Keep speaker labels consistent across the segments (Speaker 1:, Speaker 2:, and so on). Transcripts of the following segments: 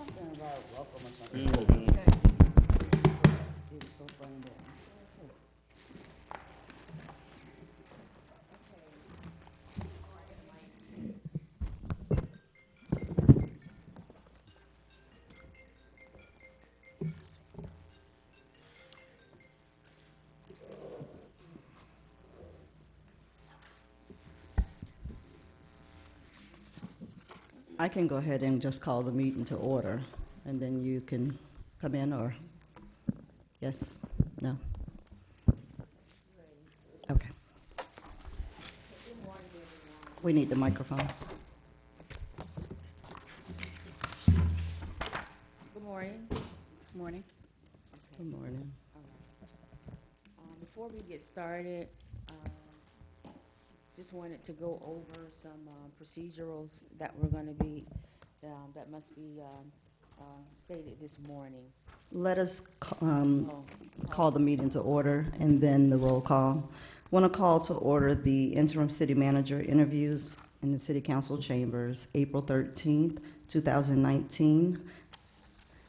Speaker 1: something about welcome or something.
Speaker 2: Mhm.
Speaker 1: It was so funny that. I can go ahead and just call the meeting to order, and then you can come in, or, yes, no? Okay. We need the microphone.
Speaker 3: Good morning.
Speaker 1: Good morning. Good morning.
Speaker 3: Before we get started, just wanted to go over some procedurals that we're going to be, that must be stated this morning.
Speaker 1: Let us
Speaker 3: Oh,
Speaker 1: call the meeting to order, and then the roll call. Want to call to order the interim city manager interviews in the city council chambers, April 13th, 2019.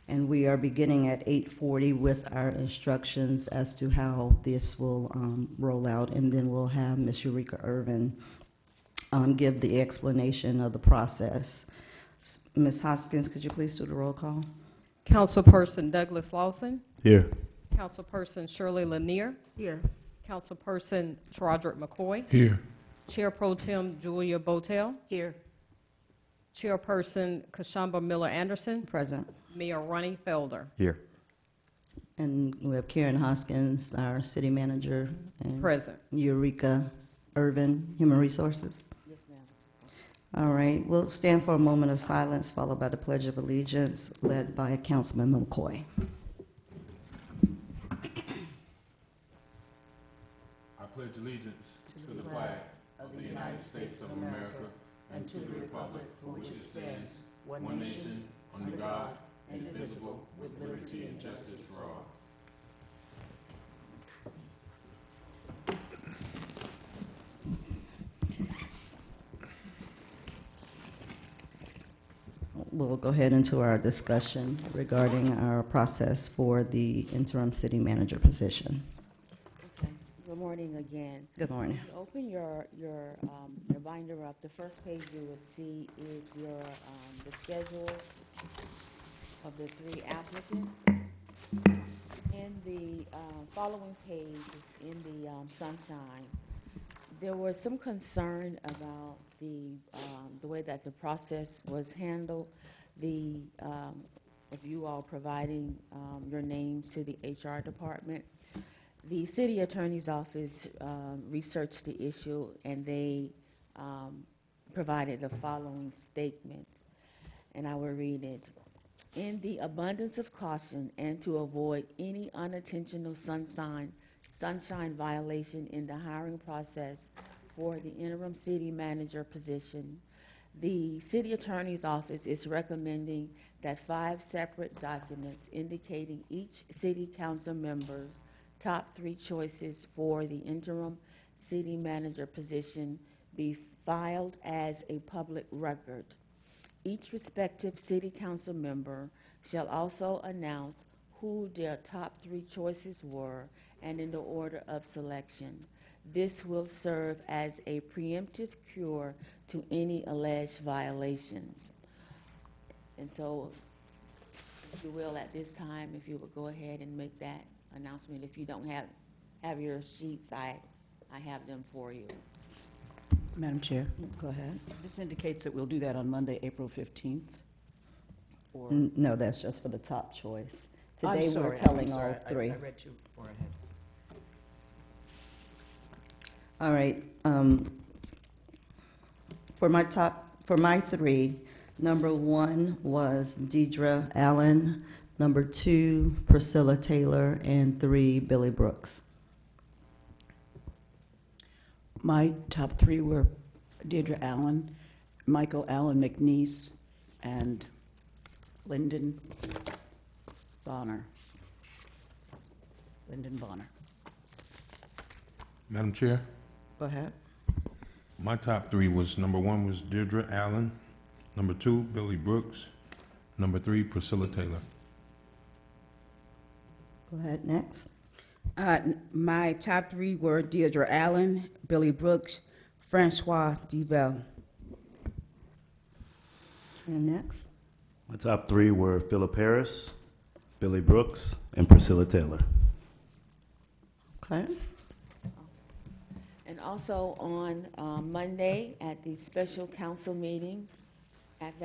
Speaker 1: And we are beginning at 8:40 with our instructions as to how this will roll out. And then we'll have Ms. Eureka Irvin give the explanation of the process. Ms. Hoskins, could you please do the roll call?
Speaker 4: Councilperson Douglas Lawson.
Speaker 2: Here.
Speaker 4: Councilperson Shirley Lanier.
Speaker 1: Here.
Speaker 4: Councilperson Troderick McCoy.
Speaker 2: Here.
Speaker 4: Chair Pro Tem Julia Botel.
Speaker 1: Here.
Speaker 4: Chairperson Kashamba Miller Anderson.
Speaker 1: Present.
Speaker 4: Mayor Ronnie Felder.
Speaker 2: Here.
Speaker 1: And we have Karen Hoskins, our city manager, and
Speaker 4: Present.
Speaker 1: Eureka Irvin, Human Resources.
Speaker 3: yes, ma'am.
Speaker 1: All right, we'll stand for a moment of silence, followed by the Pledge of Allegiance, led by Councilman McCoy.
Speaker 5: I pledge allegiance to the flag of the United States of America and to the republic for which it stands, one nation, under God, indivisible, with liberty and justice for all.
Speaker 1: We'll go ahead into our discussion regarding our process for the interim city manager position.
Speaker 3: Okay. Good morning again.
Speaker 1: Good morning.
Speaker 3: You open your binder up. The first page you would see is your the schedule of the 3 applicants. In the following page is in the sunshine. There was some concern about the way that the process was handled. Of you all providing your names to the HR department. The city attorney's office researched the issue, and they provided the following statement, and I will read it. In the abundance of caution and to avoid any unintentional sunshine violation in the hiring process for the interim city manager position, the city attorney's office is recommending that 5 separate documents indicating each city council member's top 3 choices for the interim city manager position be filed as a public record. Each respective city council member shall also announce who their top 3 choices were and in the order of selection. This will serve as a preemptive cure to any alleged violations. And so, if you will, at this time, if you would go ahead and make that announcement. If you don't have your sheets, I have them for you.
Speaker 6: Madam Chair,
Speaker 1: Go ahead.
Speaker 6: this indicates that we'll do that on Monday, April 15th. Or
Speaker 1: No, that's just for the top choice.
Speaker 6: I'm
Speaker 1: Today,
Speaker 6: sorry,
Speaker 1: we're telling
Speaker 6: I'm sorry.
Speaker 1: all 3.
Speaker 6: I read too far ahead.
Speaker 1: All right. For my 3, number 1 was Deidre Allen, number 2, Priscilla Taylor, and 3, Billy Brooks.
Speaker 6: My top 3 were Deirdre Allen, Michael Allen McNeese, and Lyndon Bonner. Lyndon Bonner.
Speaker 5: Madam Chair,
Speaker 1: Go ahead.
Speaker 5: my top 3 was, number 1 was Deirdre Allen, number 2, Billy Brooks, Number 3, Priscilla Taylor.
Speaker 1: Go ahead, next.
Speaker 2: My top 3 were Deirdre Allen, Billy Brooks, Francois DeBell.
Speaker 1: And next.
Speaker 7: My top 3 were Philip Harris, Billy Brooks, and Priscilla Taylor.
Speaker 1: Okay.
Speaker 3: And also on Monday at the special council meeting, at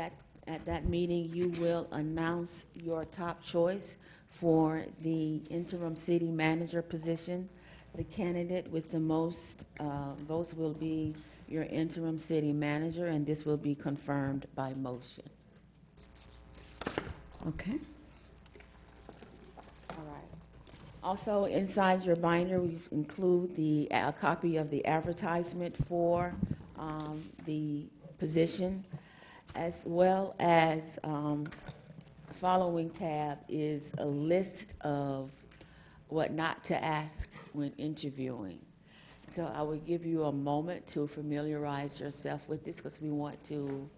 Speaker 3: that meeting, you will announce your top choice for the interim city manager position. The candidate with the most votes will be your interim city manager, and this will be confirmed by motion.
Speaker 1: Okay.
Speaker 3: All right. Also, inside your binder, we include a copy of the advertisement for the position, as well as following tab is a list of what not to ask when interviewing. So I will give you a moment to familiarize yourself with this, because we want to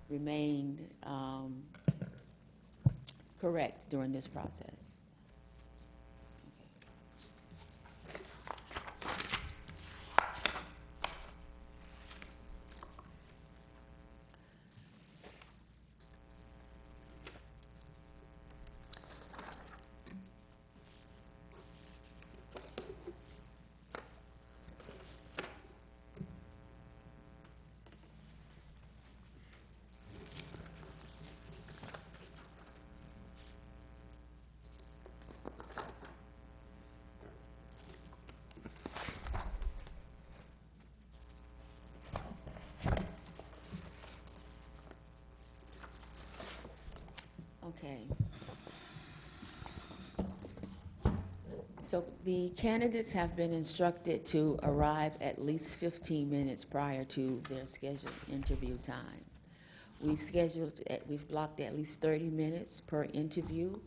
Speaker 3: remain correct during this process. Okay. So the candidates have been instructed to arrive at least 15 minutes prior to their scheduled interview time. We've blocked at least 30 minutes per interview,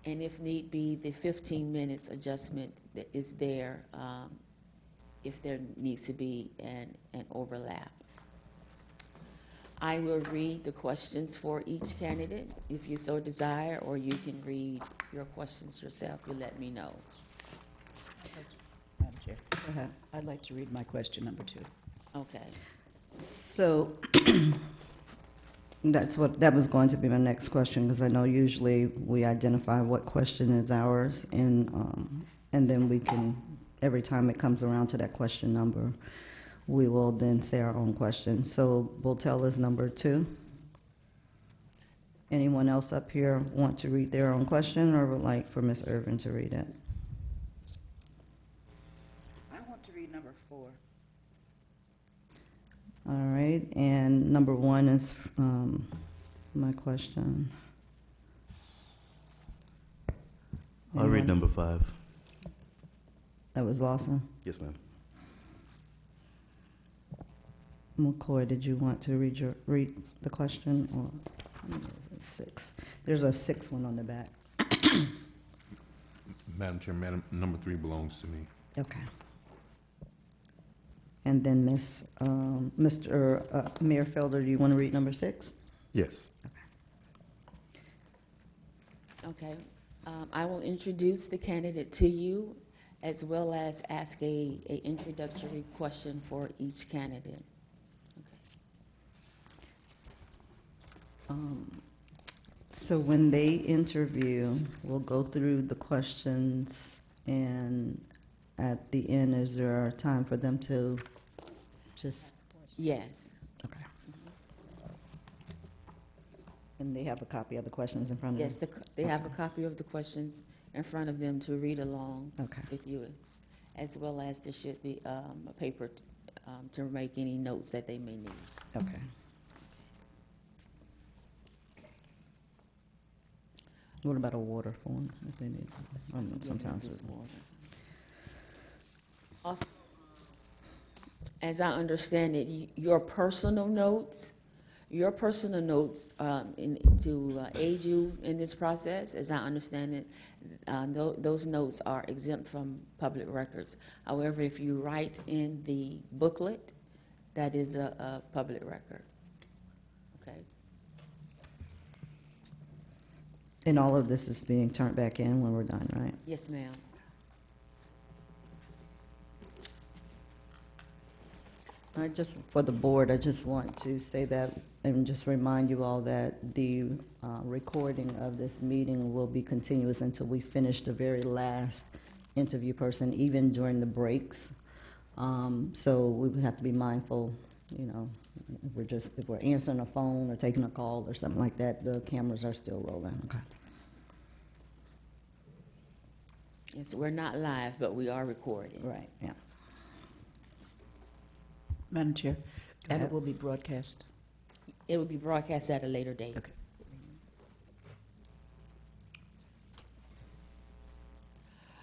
Speaker 3: and if need be, the 15 minutes adjustment that is there if there needs to be an overlap. I will read the questions for each candidate, if you so desire, or you can read your questions yourself. You let me know.
Speaker 6: Madam Chair,
Speaker 1: Go ahead.
Speaker 6: I'd like to read my question number 2.
Speaker 3: Okay.
Speaker 1: So that was going to be my next question, because I know usually we identify what question is ours, and then we can, every time it comes around to that question number, we will then say our own question. So Botel is number 2. Anyone else up here want to read their own question, or would like for Ms. Irvin to read it?
Speaker 2: I want to read number 4.
Speaker 1: All right, and number 1 is my question.
Speaker 7: I'll read
Speaker 1: Anyone?
Speaker 7: number 5.
Speaker 1: That was Lawson.
Speaker 7: Yes, ma'am.
Speaker 1: McCoy, did you want to read the question, or 6? There's a 6 one on the back.
Speaker 5: Madam Chair, number 3 belongs to me.
Speaker 1: Okay. And then Mr. Mayor Felder, do you want to read number 6?
Speaker 5: Yes.
Speaker 3: Okay. I will introduce the candidate to you, as well as ask a introductory question for each candidate.
Speaker 1: So when they interview, we'll go through the questions, and at the end, is there time for them to just,
Speaker 3: Yes.
Speaker 1: okay. And they have a copy of the questions in front of them?
Speaker 3: Yes, they have a copy of the questions in front of them to read along
Speaker 1: Okay.
Speaker 3: with you, as well as there should be a paper to make any notes that they may need.
Speaker 1: Okay. What about a water form, if they need? I don't know,
Speaker 3: Give them
Speaker 1: sometimes.
Speaker 3: this morning. Also, as I understand it, your personal notes to aid you in this process, as I understand it, those notes are exempt from public records. However, if you write in the booklet, that is a public record. Okay?
Speaker 1: And all of this is being turned back in when we're done, right?
Speaker 3: Yes, ma'am.
Speaker 1: For the board, I just want to say that and just remind you all that the recording of this meeting will be continuous until we finish the very last interview person, even during the breaks. So we would have to be mindful, you know, if we're answering a phone or taking a call or something like that, the cameras are still rolling, okay?
Speaker 3: Yes, we're not live, but we are recording.
Speaker 1: Right, yeah.
Speaker 6: Madam Chair, and
Speaker 1: ahead.
Speaker 6: it will be broadcast.
Speaker 3: It will be broadcast at a later date.
Speaker 6: Okay.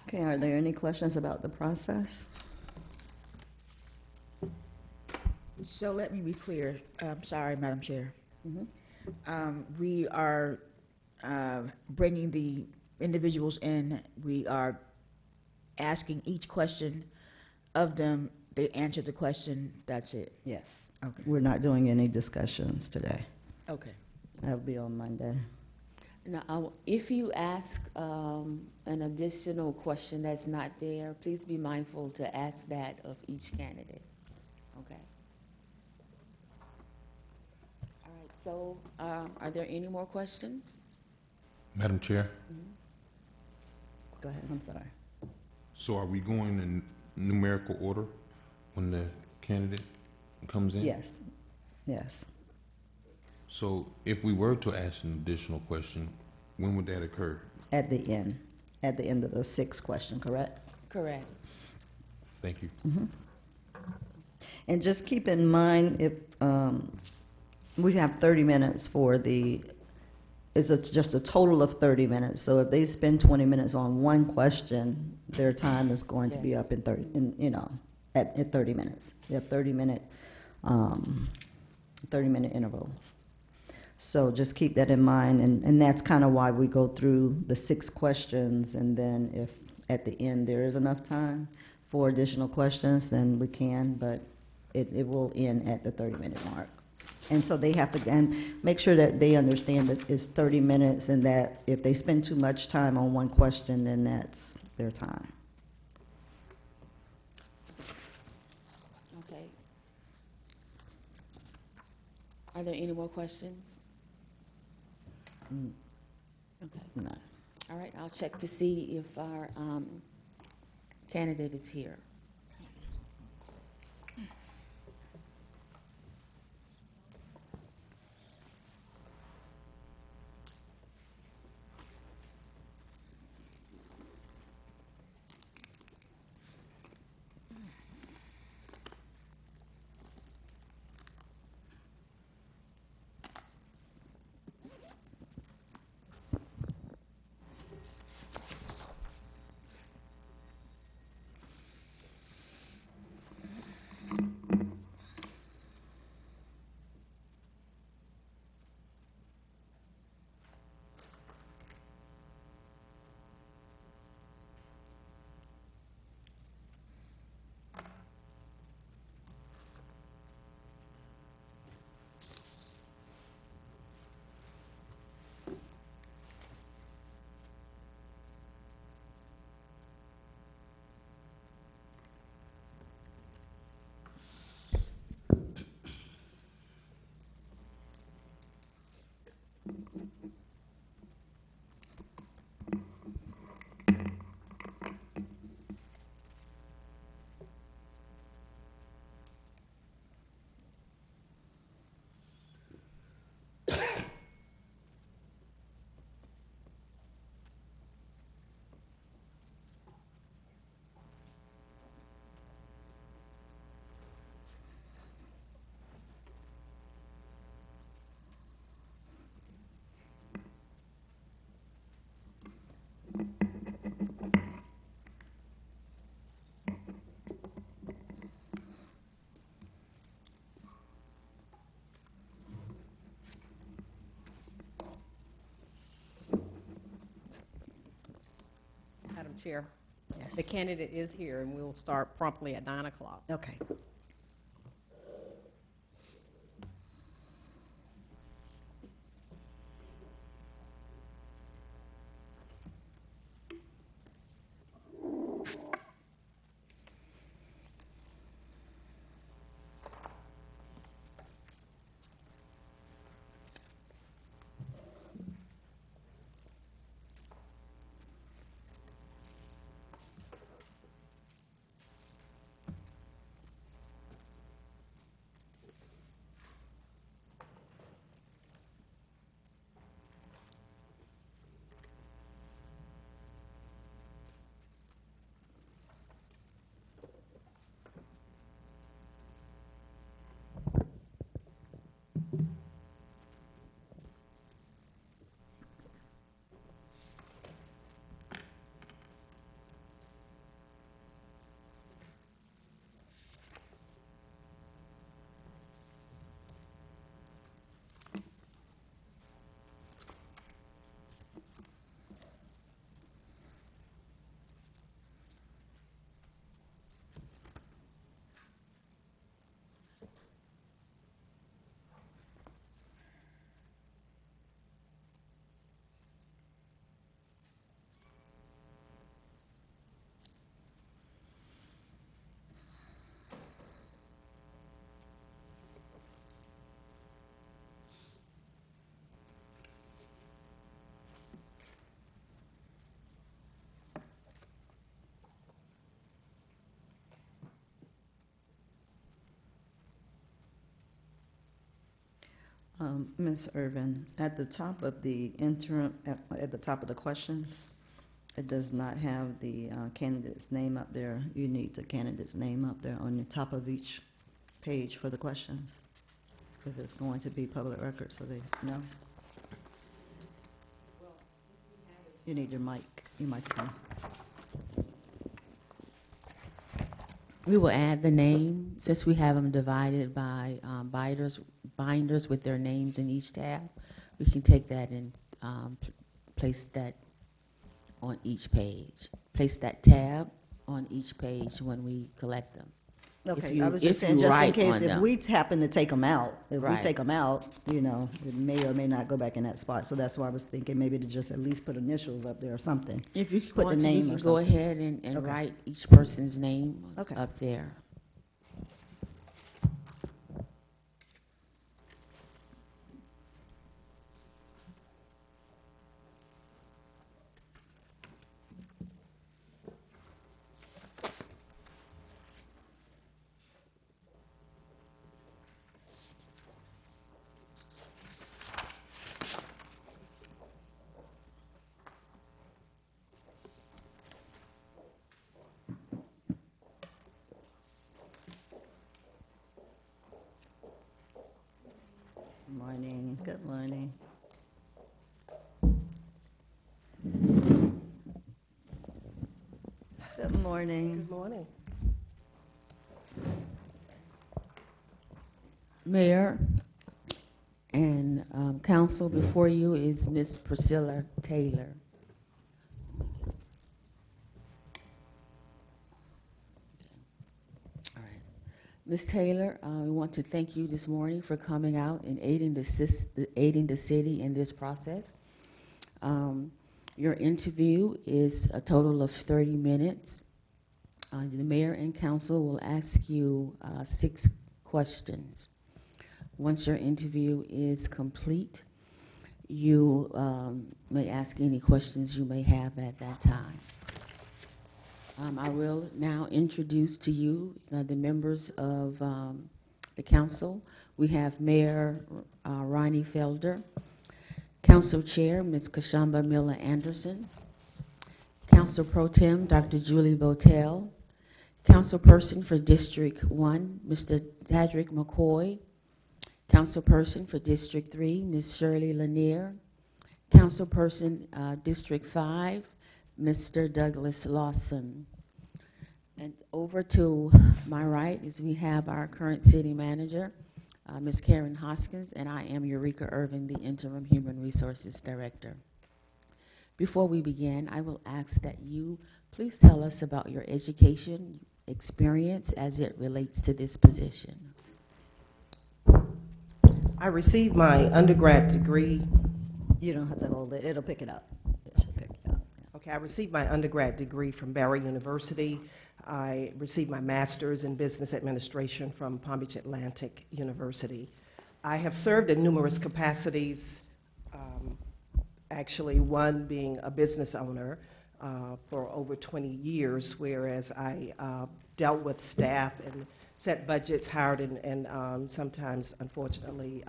Speaker 1: Okay, are there any questions about the process?
Speaker 2: So let me be clear. Sorry, Madam Chair.
Speaker 1: Mhm.
Speaker 2: We are bringing the individuals in. We are asking each question of them. They answer the question. That's it.
Speaker 1: Yes.
Speaker 2: Okay.
Speaker 1: We're not doing any discussions today.
Speaker 2: Okay.
Speaker 1: That'll be on Monday.
Speaker 3: Now, if you ask an additional question that's not there, please be mindful to ask that of each candidate. Okay. All right, so are there any more questions?
Speaker 5: Madam Chair,
Speaker 1: Go ahead, I'm sorry.
Speaker 5: so are we going in numerical order when the candidate comes in?
Speaker 1: Yes, yes.
Speaker 5: So if we were to ask an additional question, when would that occur?
Speaker 1: At the end of the sixth question, correct?
Speaker 3: Correct.
Speaker 5: Thank you.
Speaker 1: And just keep in mind, if, we have 30 minutes for just a total of 30 minutes. So if they spend 20 minutes on one question, their time is going to be
Speaker 3: Yes.
Speaker 1: up in 30, at 30 minutes. You have 30-minute intervals. So just keep that in mind, and that's kind of why we go through the 6 questions, and then if at the end there is enough time for additional questions, then we can, but it will end at the 30-minute mark. And so they have to, and make sure that they understand that it's 30 minutes, and that if they spend too much time on one question, then that's their time.
Speaker 3: Okay. Are there any more questions?
Speaker 1: Mm,
Speaker 3: Okay.
Speaker 1: No.
Speaker 3: All right, I'll check to see if our candidate is here.
Speaker 4: Madam Chair,
Speaker 1: Yes.
Speaker 4: the candidate is here, and we'll start promptly at 9 o'clock.
Speaker 1: Okay. Ms. Irvin, at the top of the interim, at the top of the questions, it does not have the candidate's name up there. You need the candidate's name up there on the top of each page for the questions, if it's going to be public record, so they know. You need your microphone.
Speaker 3: We will add the name, since we have them divided by binders with their names in each tab. We can take that and place that on each page. Place that tab on each page when we collect them.
Speaker 1: Okay,
Speaker 3: you-
Speaker 1: I was just
Speaker 3: if
Speaker 1: saying,
Speaker 3: you
Speaker 1: just in
Speaker 3: write
Speaker 1: case,
Speaker 3: on
Speaker 1: if
Speaker 3: them.
Speaker 1: we happen to take them out, if we
Speaker 3: Right.
Speaker 1: take them out, you know, it may or may not go back in that spot. So that's why I was thinking maybe to just at least put initials up there or something.
Speaker 3: If you
Speaker 1: Put the
Speaker 3: want to, you
Speaker 1: name
Speaker 3: can
Speaker 1: or
Speaker 3: go
Speaker 1: something.
Speaker 3: ahead and
Speaker 1: Okay.
Speaker 3: write each person's name
Speaker 1: Okay.
Speaker 3: up there.
Speaker 1: Good morning, good morning. Good morning.
Speaker 8: Good morning.
Speaker 3: Mayor and council, before you is Miss Priscilla Taylor. All right. Ms. Taylor, we want to thank you this morning for coming out and aiding the city in this process. Your interview is a total of 30 minutes. The mayor and council will ask you 6 questions. Once your interview is complete, you may ask any questions you may have at that time. I will now introduce to you the members of the council. We have Mayor Ronnie Felder, Council Chair Ms. Kashamba Miller Anderson, Council Pro Tem Dr. Julie Botel, Councilperson for District 1 Mr. Tadrick McCoy, Councilperson for District 3 Ms. Shirley Lanier, Councilperson District 5 Mr. Douglas Lawson. And over to my right is we have our current city manager, Ms. Karen Hoskins, and I am Eureka Irvin, the Interim Human Resources Director. Before we begin, I will ask that you please tell us about your education experience as it relates to this position.
Speaker 8: I received my undergrad degree.
Speaker 1: You don't have to hold it, it'll pick it up. It should pick it up.
Speaker 8: Okay, I received my undergrad degree from Barry University. I received my master's in business administration from Palm Beach Atlantic University. I have served in numerous capacities, actually one being a business owner for over 20 years, whereas I dealt with staff and set budgets, hired and sometimes, unfortunately,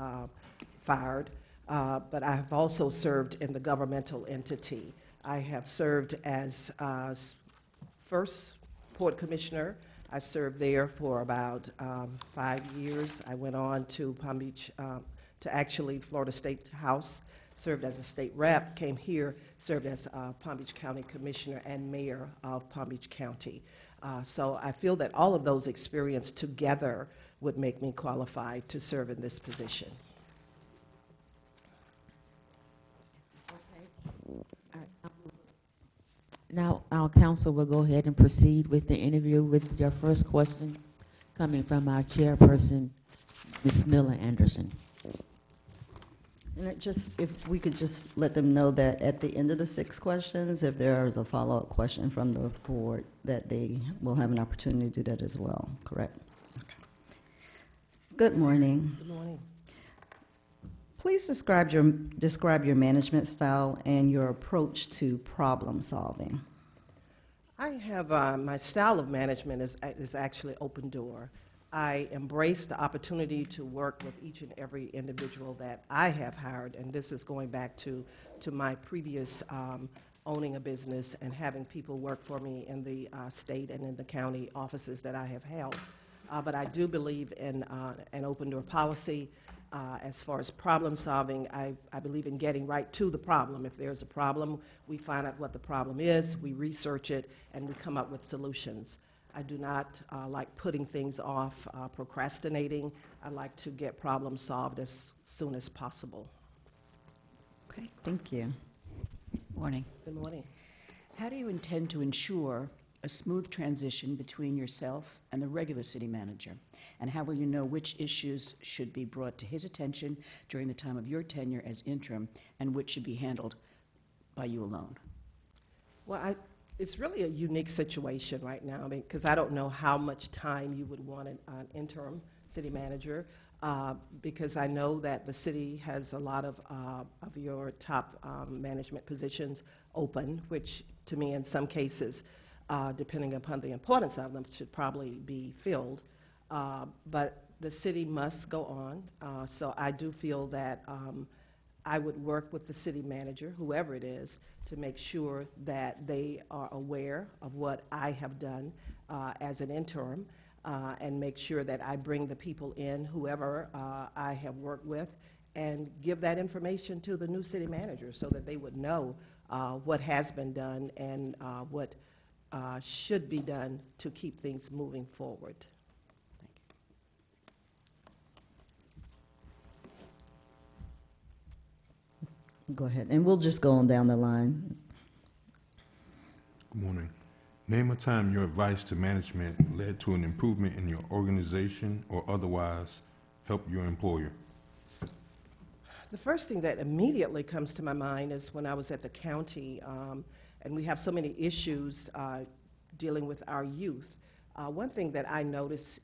Speaker 8: fired. But I have also served in the governmental entity. I have served as first Port Commissioner. I served there for about 5 years. I went on to Palm Beach, to actually Florida State House, served as a state rep, came here, served as Palm Beach County Commissioner and Mayor of Palm Beach County. So I feel that all of those experiences together would make me qualified to serve in this position.
Speaker 3: Now, our council will go ahead and proceed with the interview with your first question coming from our chairperson, Ms. Miller Anderson.
Speaker 1: And it just, if we could just let them know that at the end of the 6 questions, if there is a follow-up question from the board, that they will have an opportunity to do that as well, correct? Okay. Good morning.
Speaker 8: Good morning.
Speaker 1: Please describe your management style and your approach to problem solving.
Speaker 8: I have, my style of management is actually open door. I embrace the opportunity to work with each and every individual that I have hired, and this is going back to my previous owning a business and having people work for me in the state and in the county offices that I have held. But I do believe in an open door policy. As far as problem solving, I believe in getting right to the problem. If there's a problem, we find out what the problem is, we research it, and we come up with solutions. I do not like putting things off, procrastinating. I like to get problems solved as soon as possible.
Speaker 1: Okay, thank you.
Speaker 6: Morning.
Speaker 8: Good morning.
Speaker 6: How do you intend to ensure a smooth transition between yourself and the regular city manager? And how will you know which issues should be brought to his attention during the time of your tenure as interim and which should be handled by you alone?
Speaker 8: Well, it's really a unique situation right now, because I don't know how much time you would want an interim city manager, because I know that the city has a lot of your top management positions open, which to me in some cases, depending upon the importance of them, should probably be filled. But the city must go on, so I do feel that I would work with the city manager, whoever it is, to make sure that they are aware of what I have done as an interim, and make sure that I bring the people in, whoever I have worked with, and give that information to the new city manager so that they would know what has been done and what should be done to keep things moving forward.
Speaker 1: Go ahead, and we'll just go on down the line.
Speaker 5: Good morning. Name a time your advice to management led to an improvement in your organization or otherwise helped your employer.
Speaker 8: The first thing that immediately comes to my mind is when I was at the county, and we have so many issues dealing with our youth. One thing that I noticed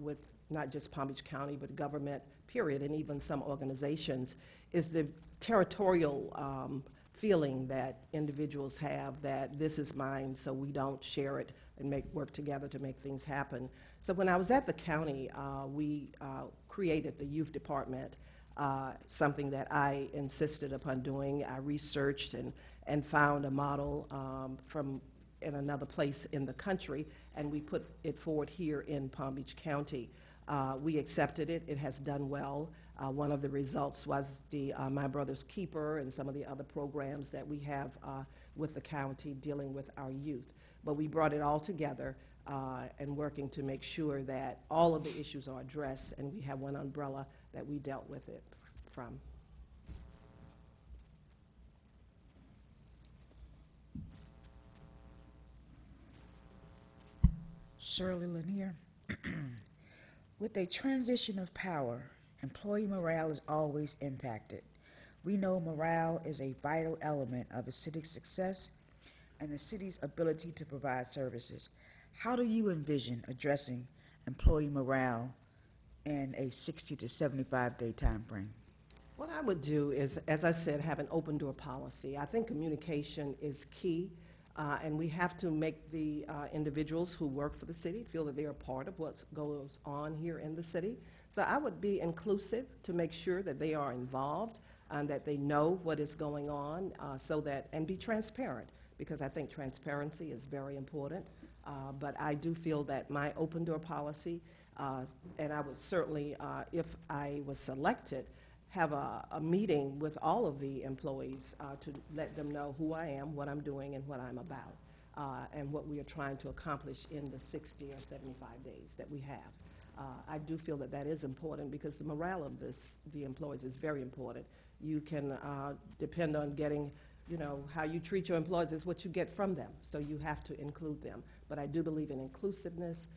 Speaker 8: with not just Palm Beach County, but government, period, and even some organizations, is the territorial feeling that individuals have that this is mine, so we don't share it and work together to make things happen. So when I was at the county, we created the youth department, something that I insisted upon doing. I researched and found a model from in another place in the country, and we put it forward here in Palm Beach County. We accepted it. It has done well. One of the results was the My Brother's Keeper and some of the other programs that we have with the county dealing with our youth. But we brought it all together and working to make sure that all of the issues are addressed, and we have one umbrella that we dealt with it from.
Speaker 2: Shirley Lanier. With a transition of power, employee morale is always impacted. We know morale is a vital element of a city's success and the city's ability to provide services. How do you envision addressing employee morale in a 60 to 75-day time frame?
Speaker 8: What I would do is, as I said, have an open door policy. I think communication is key, and we have to make the individuals who work for the city feel that they are part of what goes on here in the city. So I would be inclusive to make sure that they are involved and that they know what is going on, and be transparent, because I think transparency is very important. But I do feel that my open door policy, and I would certainly, if I was selected, have a meeting with all of the employees to let them know who I am, what I'm doing, and what I'm about, and what we are trying to accomplish in the 60 or 75 days that we have. I do feel that that is important because the morale of the employees is very important. You can depend on getting, how you treat your employees is what you get from them, so you have to include them. But I do believe in inclusiveness,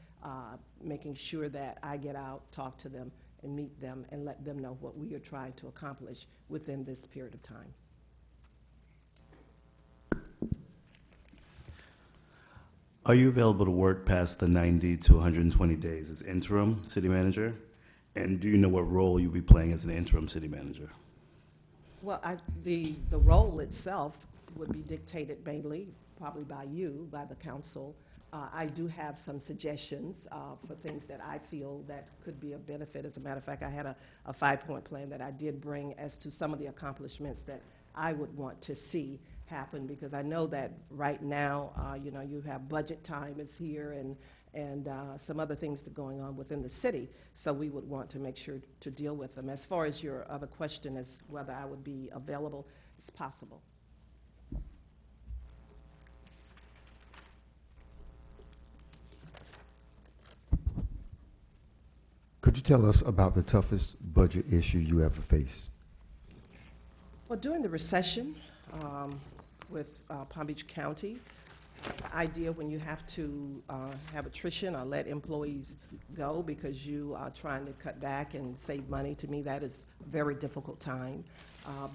Speaker 8: making sure that I get out, talk to them, and meet them and let them know what we are trying to accomplish within this period of time.
Speaker 7: Are you available to work past the 90 to 120 days as interim city manager? And do you know what role you'll be playing as an interim city manager?
Speaker 8: Well, the role itself would be dictated mainly, probably by you, by the council, I do have some suggestions for things that I feel that could be of benefit. As a matter of fact, I had a five-point plan that I did bring as to some of the accomplishments that I would want to see happen, because I know that right now, you have budget time is here and some other things that are going on within the city, so we would want to make sure to deal with them. As far as your other question as whether I would be available, it's possible.
Speaker 9: Could you tell us about the toughest budget issue you ever faced?
Speaker 8: Well, during the recession with Palm Beach County, the idea when you have to have attrition or let employees go because you are trying to cut back and save money, to me that is a very difficult time.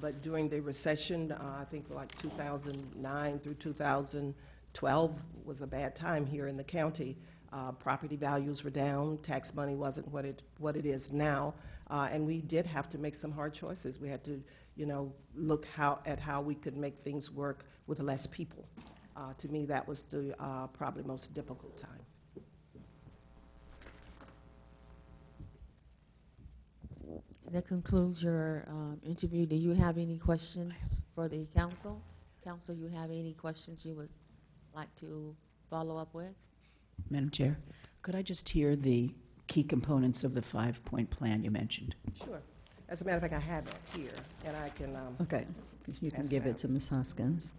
Speaker 8: But during the recession, I think like 2009 through 2012 was a bad time here in the county. Property values were down, tax money wasn't what it is now, and we did have to make some hard choices. We had to, look at how we could make things work with less people. To me, that was the probably most difficult time.
Speaker 3: That concludes your interview. Do you have any questions for the council? Council, you have any questions you would like to follow up with?
Speaker 6: Madam Chair, could I just hear the key components of the five-point plan you mentioned?
Speaker 8: Sure. As a matter of fact, I have that here, and I can.
Speaker 1: Okay, you can
Speaker 8: Pass it
Speaker 1: give it
Speaker 8: out.
Speaker 1: to Ms. Hoskins.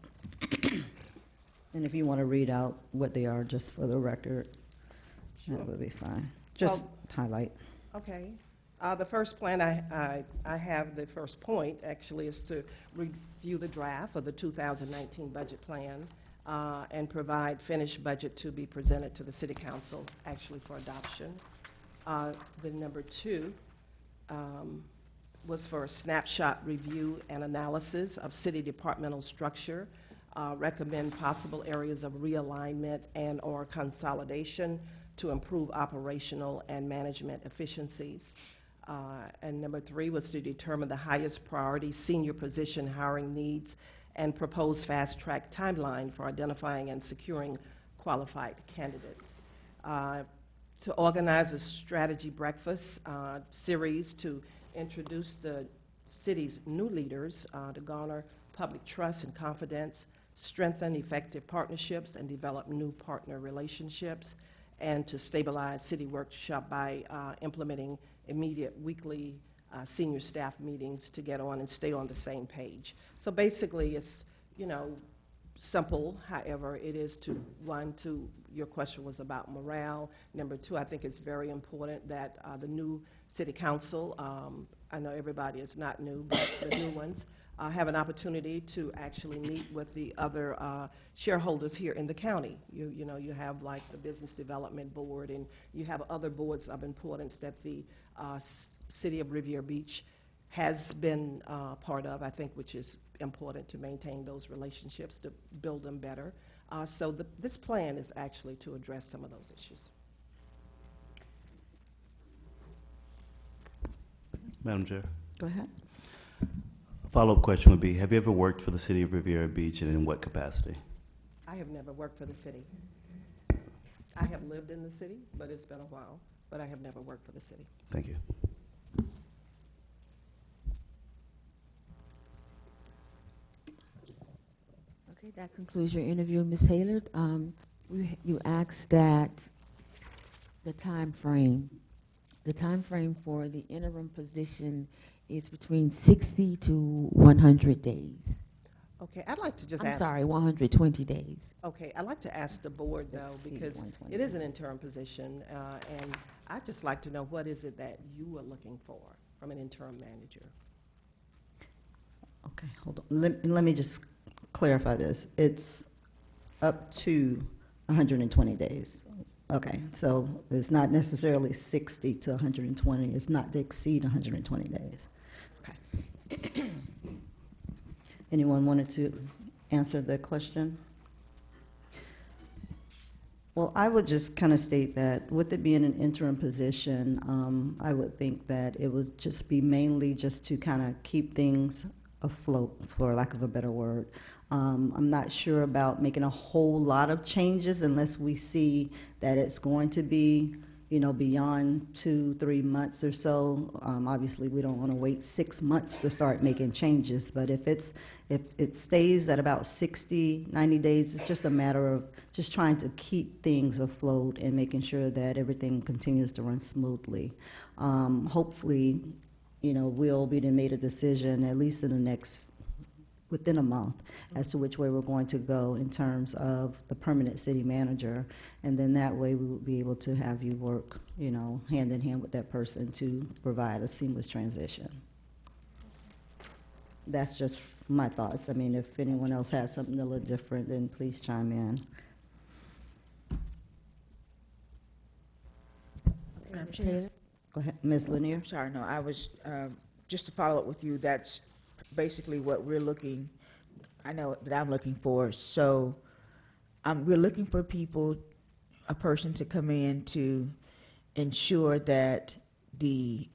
Speaker 1: And if you want to read out what they are, just for the record,
Speaker 8: Sure.
Speaker 1: that would be fine. Just highlight.
Speaker 8: Okay. The first plan, I have the first point, actually, is to review the draft of the 2019 budget plan and provide finished budget to be presented to the City Council, actually for adoption. The number two was for a snapshot review and analysis of city departmental structure, recommend possible areas of realignment and/or consolidation to improve operational and management efficiencies. And number three was to determine the highest priority senior position hiring needs and propose fast-track timeline for identifying and securing qualified candidates. To organize a strategy breakfast series to introduce the city's new leaders to garner public trust and confidence, strengthen effective partnerships, and develop new partner relationships, and to stabilize city workshop by implementing immediate weekly senior staff meetings to get on and stay on the same page. So basically, it's, simple. However, it is your question was about morale. Number two, I think it's very important that the new city council, I know everybody is not new, but the new ones, have an opportunity to actually meet with the other shareholders here in the county. You have like the Business Development Board, and you have other boards of importance that the City of Riviera Beach has been part of, I think, which is important to maintain those relationships, to build them better. So this plan is actually to address some of those issues.
Speaker 7: Madam Chair,
Speaker 1: Go ahead.
Speaker 7: a follow-up question would be, have you ever worked for the City of Riviera Beach, and in what capacity?
Speaker 8: I have never worked for the city. I have lived in the city, but it's been a while, but I have never worked for the city.
Speaker 7: Thank you.
Speaker 3: Okay, that concludes your interview, Ms. Taylor. You asked that the time frame for the interim position is between 60 to 100 days.
Speaker 8: Okay, I'd like to just
Speaker 3: I'm
Speaker 8: ask.
Speaker 3: sorry, 120 days.
Speaker 8: Okay, I'd like to ask the board, though,
Speaker 3: Exceed
Speaker 8: because
Speaker 3: 120.
Speaker 8: it is an interim position, and I'd just like to know what is it that you are looking for from an interim manager?
Speaker 1: Okay, hold on. Let me just clarify this. It's up to 120 days. Okay, so it's not necessarily 60 to 120. It's not to exceed 120 days. Okay. Anyone wanted to answer the question? Well, I would just kind of state that with it being an interim position, I would think that it would just be mainly just to kind of keep things afloat, for lack of a better word. I'm not sure about making a whole lot of changes unless we see that it's going to be, beyond 2, 3 months or so. Obviously, we don't want to wait 6 months to start making changes, but if it stays at about 60, 90 days, it's just a matter of just trying to keep things afloat and making sure that everything continues to run smoothly. Hopefully, we'll be made a decision at least within a month as to which way we're going to go in terms of the permanent city manager. And then that way we will be able to have you work, hand in hand with that person to provide a seamless transition. That's just my thoughts. I mean, if anyone else has something a little different, then please chime in.
Speaker 2: Madam
Speaker 3: Ms.
Speaker 2: Chair?
Speaker 3: Taylor?
Speaker 1: Go ahead, Ms. Lanier.
Speaker 2: I'm sorry, no, I was, just to follow up with you, that's basically what we're looking, I know that I'm looking for. So we're looking for a person to come in to ensure that the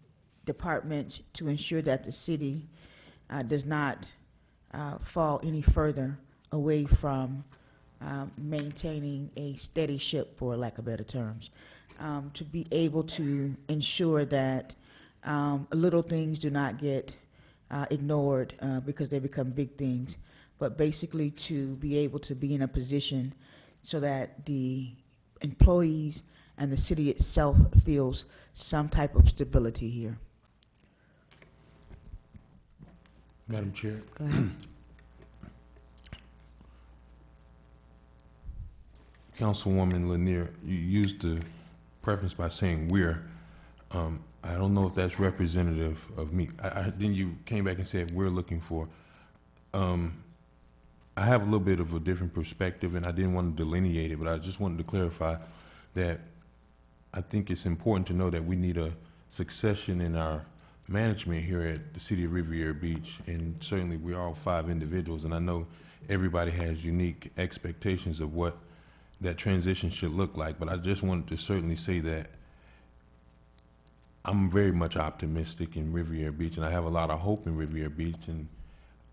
Speaker 2: departments, to ensure that the city does not fall any further away from maintaining a steady ship, for lack of better terms. To be able to ensure that little things do not get ignored because they become big things, but basically to be able to be in a position so that the employees and the city itself feels some type of stability here.
Speaker 5: Madam Chair,
Speaker 1: Go ahead.
Speaker 5: Councilwoman Lanier, you used the preference by saying "we're." I don't know if that's representative of me. Then you came back and said "we're looking for." I have a little bit of a different perspective, and I didn't want to delineate it, but I just wanted to clarify that I think it's important to know that we need a succession in our management here at the City of Riviera Beach, and certainly we're all 5 individuals, and I know everybody has unique expectations of what that transition should look like, but I just wanted to certainly say that I'm very much optimistic in Riviera Beach, and I have a lot of hope in Riviera Beach, and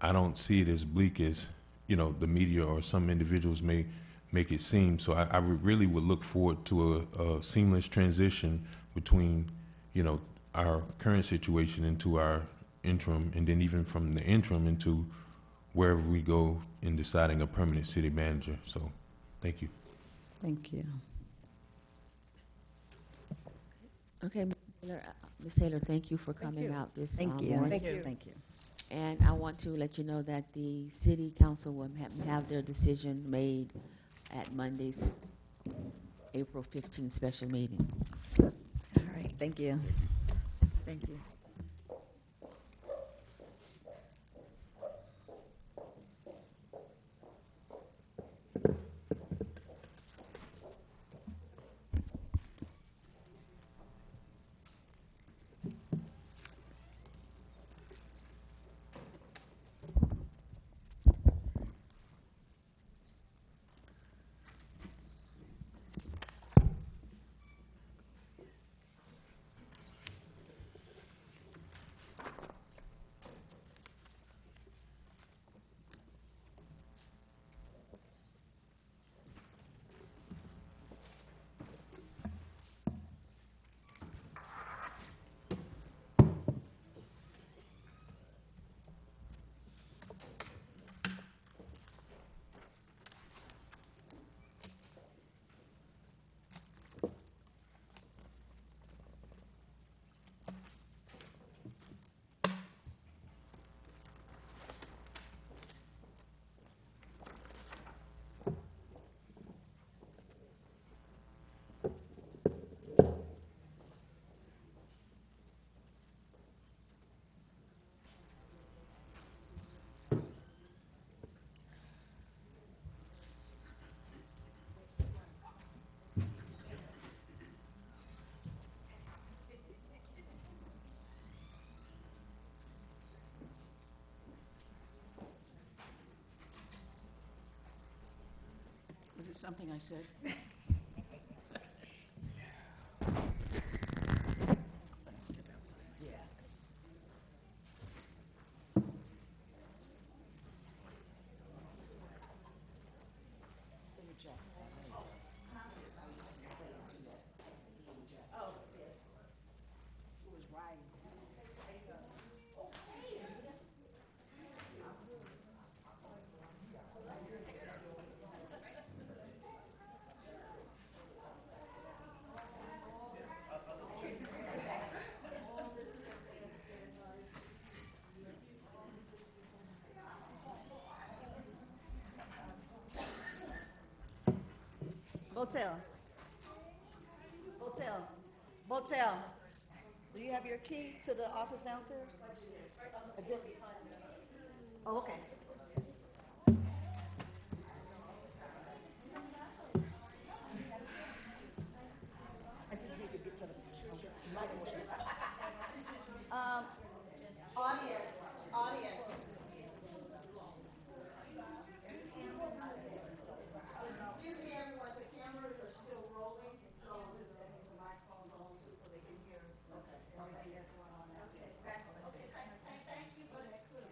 Speaker 5: I don't see it as bleak as, the media or some individuals may make it seem. So I really would look forward to a seamless transition between, our current situation into our interim, and then even from the interim into wherever we go in deciding a permanent city manager. So, thank you.
Speaker 1: Thank you.
Speaker 3: Okay, Ms. Taylor, thank you for coming out this
Speaker 1: Thank you.
Speaker 3: morning.
Speaker 1: Thank you.
Speaker 3: And I want to let you know that the city council will have their decision made at Monday's April 15th special meeting.
Speaker 1: All right, thank you.
Speaker 2: Thank you.
Speaker 6: Was it something I said? Step outside myself.
Speaker 1: Hotel. Hotel. Hotel. Do you have your key to the office downstairs? Oh, okay. I just need to get to the right away. Um, audience, audience. Excuse me, everyone, the cameras are still rolling, so that means the microphone's on too, so they can hear everything that's going on now. Exactly. Okay, thank you for that clue.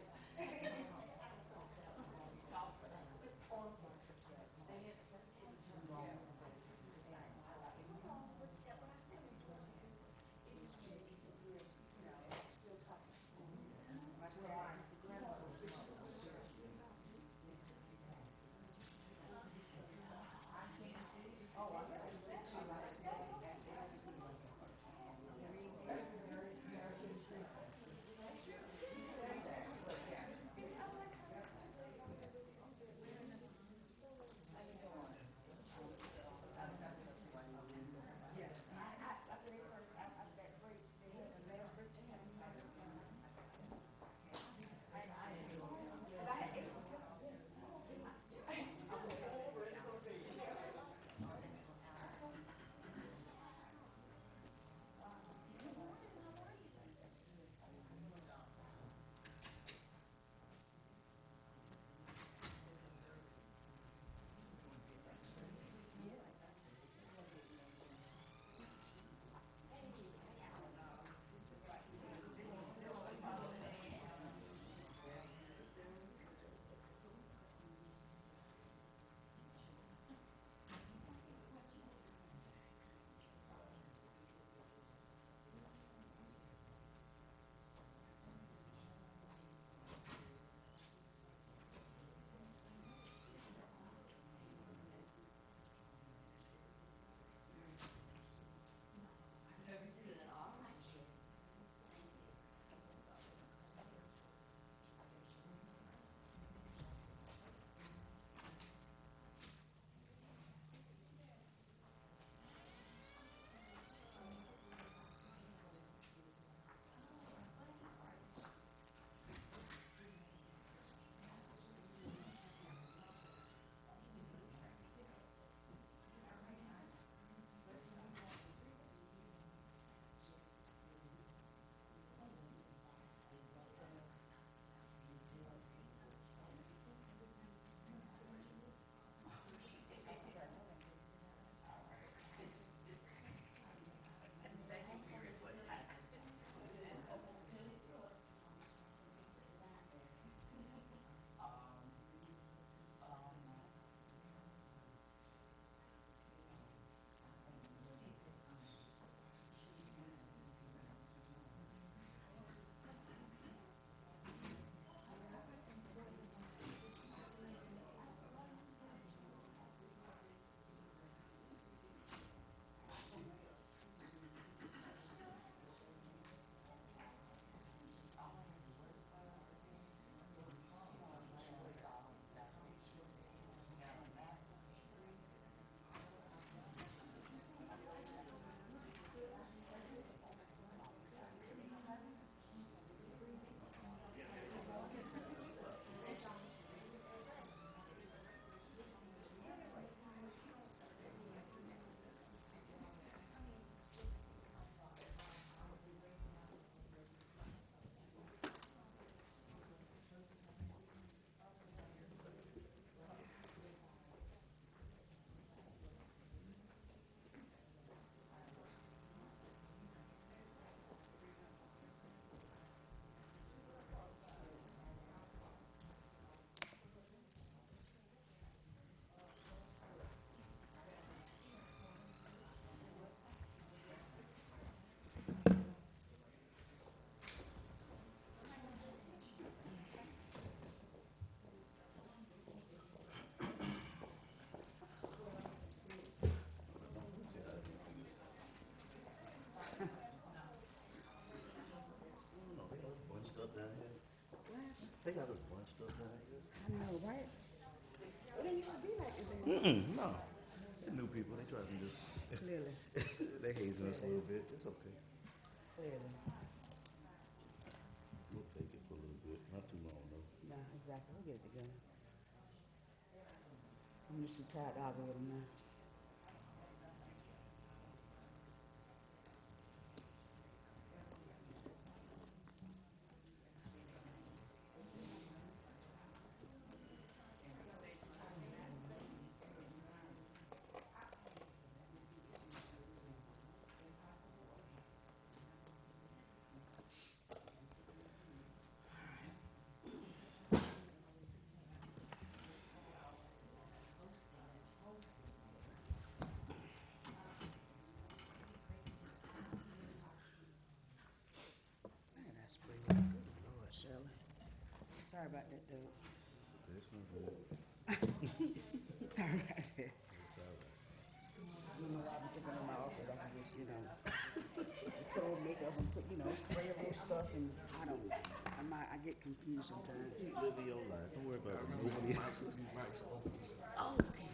Speaker 7: They got us bunched up down here.
Speaker 2: I know, right? It didn't used to be like this.
Speaker 7: No. They new people. people, they try to just,
Speaker 2: Clearly,
Speaker 7: they hazing us a little bit. It's okay.
Speaker 2: clearly.
Speaker 7: We'll take it for a little bit, not too long though.
Speaker 2: Nah, exactly. We'll get it together. I'm just too tired to argue with him now. Man, that's pretty good. Lord, Shirley. Sorry about that, dude.
Speaker 7: This one good.
Speaker 2: Sorry about that.
Speaker 7: It's all right.
Speaker 2: You know, I be thinking in my office, I can just, put on makeup and put, spray a little stuff, and I get confused sometimes.
Speaker 7: Keep living your life. Don't worry about nobody else.
Speaker 2: Oh, okay.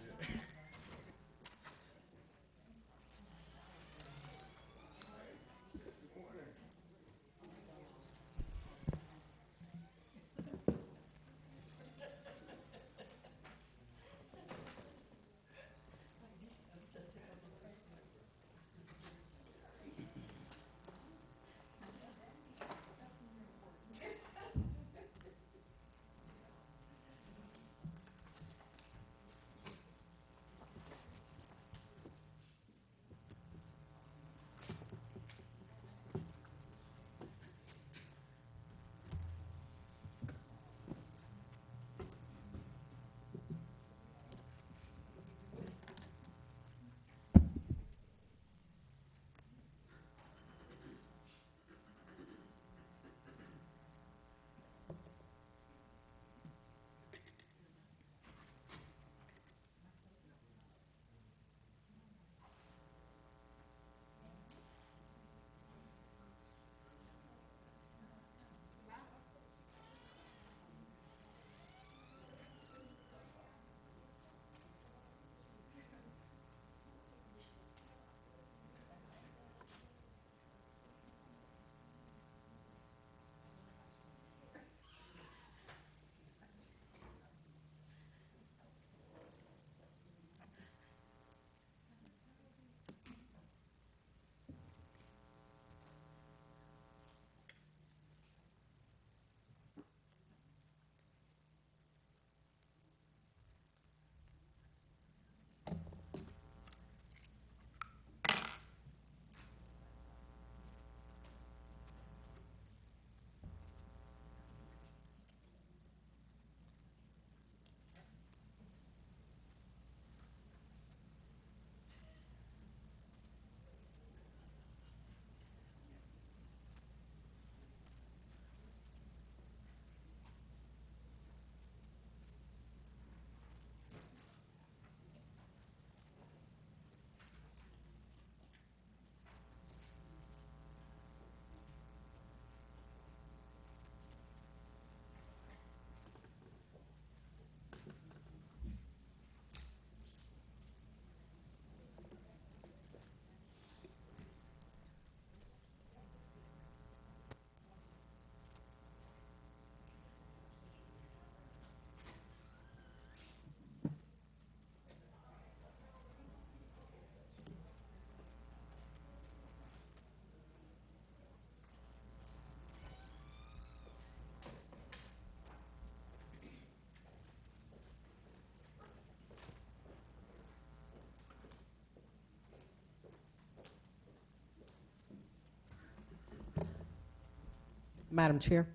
Speaker 4: Madam Chair,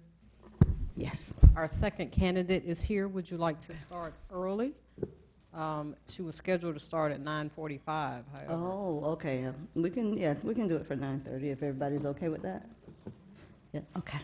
Speaker 1: Yes.
Speaker 4: our second candidate is here. Would you like to start early? She was scheduled to start at 9:45, however.
Speaker 1: Oh, okay. We can do it for 9:30 if everybody's okay with that. Yeah, okay.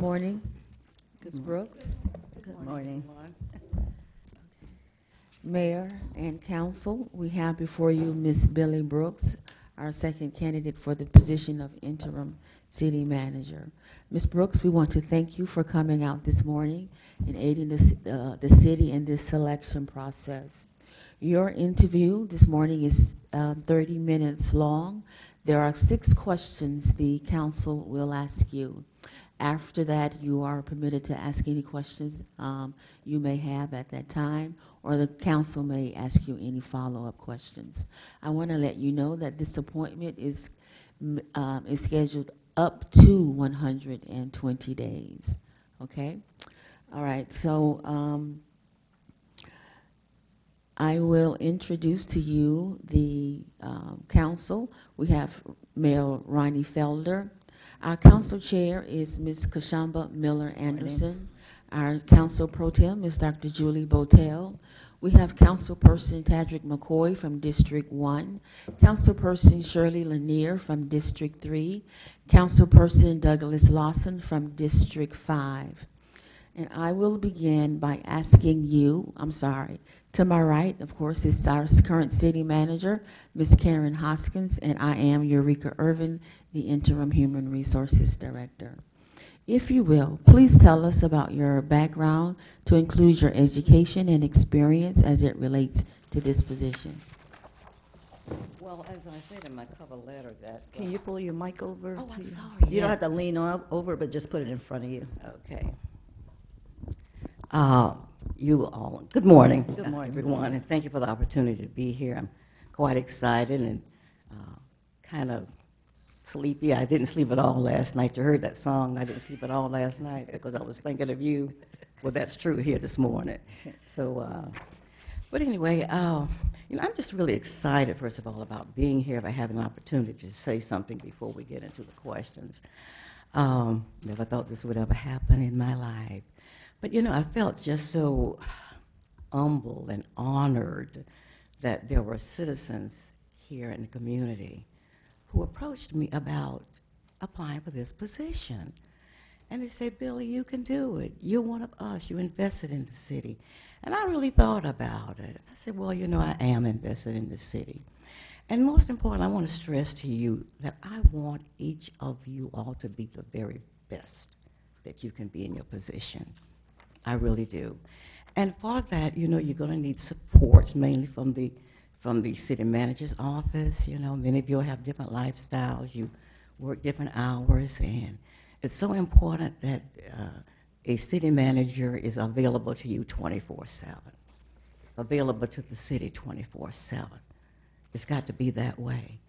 Speaker 3: morning, Ms. Brooks.
Speaker 1: Good morning.
Speaker 3: Mayor and council, we have before you Ms. Billy Brooks, our second candidate for the position of interim city manager. Ms. Brooks, we want to thank you for coming out this morning and aiding the city in this selection process. Your interview this morning is 30 minutes long. There are 6 questions the council will ask you. After that, you are permitted to ask any questions you may have at that time, or the council may ask you any follow-up questions. I want to let you know that this appointment is scheduled up to 120 days, okay? All right, so I will introduce to you the council. We have Mayor Ronnie Felder. Our council chair is Ms. Kashamba Miller Anderson. Our council pro tem is Dr. Julie Botel. We have councilperson Tadrick McCoy from District 1, councilperson Shirley Lanier from District 3, councilperson Douglas Lawson from District 5. And I will begin by asking you, to my right, of course, is our current city manager, Ms. Karen Hoskins, and I am Eureka Irvin, the interim human resources director. If you will, please tell us about your background to include your education and experience as it relates to this position.
Speaker 10: Well, as I said in my cover letter that...
Speaker 1: Can you pull your mic over?
Speaker 10: Oh,
Speaker 1: to
Speaker 10: I'm
Speaker 1: you?
Speaker 10: sorry.
Speaker 1: You don't
Speaker 10: yeah.
Speaker 1: have to lean over, but just put it in front of you.
Speaker 10: Okay. You all, good morning.
Speaker 1: Good morning.
Speaker 10: Everyone, and thank you for the opportunity to be here. I'm quite excited and kind of sleepy. I didn't sleep at all last night. You heard that song, I didn't sleep at all last night because I was thinking of you. Well, that's true here this morning. So, but anyway, you know, I'm just really excited, first of all, about being here, about having an opportunity to say something before we get into the questions. Never thought this would ever happen in my life. But, you know, I felt just so humbled and honored that there were citizens here in the community who approached me about applying for this position. And they said, Billy, you can do it. You're one of us. You invested in the city. And I really thought about it. I said, well, you know, I am invested in the city. And most important, I want to stress to you that I want each of you all to be the very best that you can be in your position. I really do. And for that, you know, you're going to need supports, mainly from the city manager's office. You know, many of you have different lifestyles. You work different hours, and it's so important that a city manager is available to you 24/7, available to the city 24/7. It's got to be that way.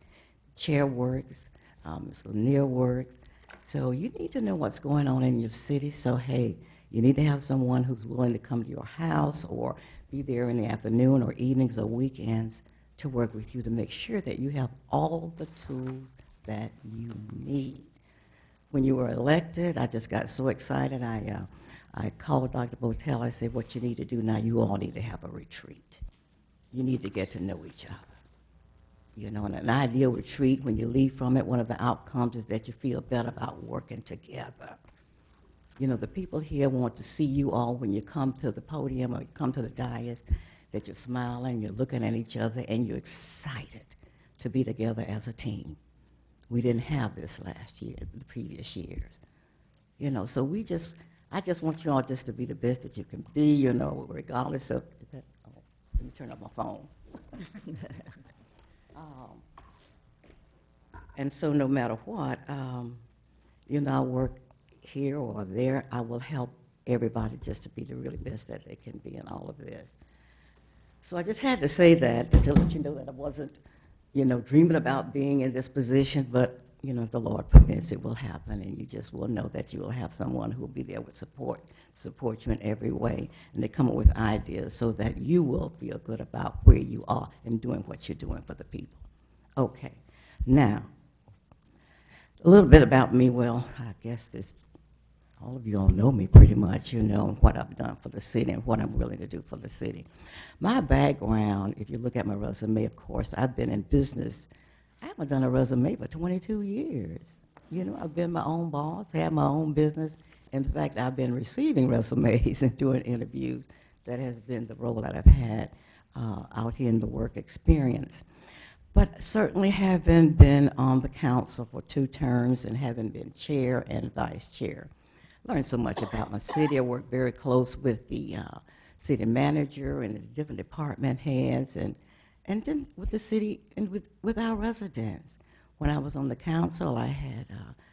Speaker 10: Chair works, Ms. Lanier works, so you need to know what's going on in your city. So, hey, you need to have someone who's willing to come to your house or be there in the afternoon or evenings or weekends to work with you to make sure that you have all the tools that you need. When you were elected, I just got so excited. I called Dr. Botel. I said, what you need to do now, you all need to have a retreat. You need to get to know each other. You know, and an ideal retreat, when you leave from it, one of the outcomes is that you feel better about working together. You know, the people here want to see you all when you come to the podium or you come to the dais, that you're smiling, you're looking at each other, and you're excited to be together as a team. We didn't have this last year, the previous years. You know, so I just want you all just to be the best that you can be, you know, regardless of, let me turn up my phone. And so no matter what, you know, I work here or there, I will help everybody just to be the really best that they can be in all of this. So I just had to say that to let you know that I wasn't, you know, dreaming about being in this position, but, you know, if the Lord permits, it will happen, and you just will know that you will have someone who will be there with support you in every way, and they come up with ideas so that you will feel good about where you are and doing what you're doing for the people. Okay, now, a little bit about me. Well, I guess all of you all know me pretty much. You know what I've done for the city and what I'm willing to do for the city. My background, if you look at my resume, of course, I've been in business. I haven't done a resume for 22 years. You know, I've been my own boss, had my own business. In fact, I've been receiving resumes and doing interviews. That has been the role that I've had out here in the work experience. But certainly having been on the council for 2 terms and having been chair and vice chair, learned so much about my city. I worked very close with the city manager and the different department heads and then with the city and with our residents. When I was on the council, I had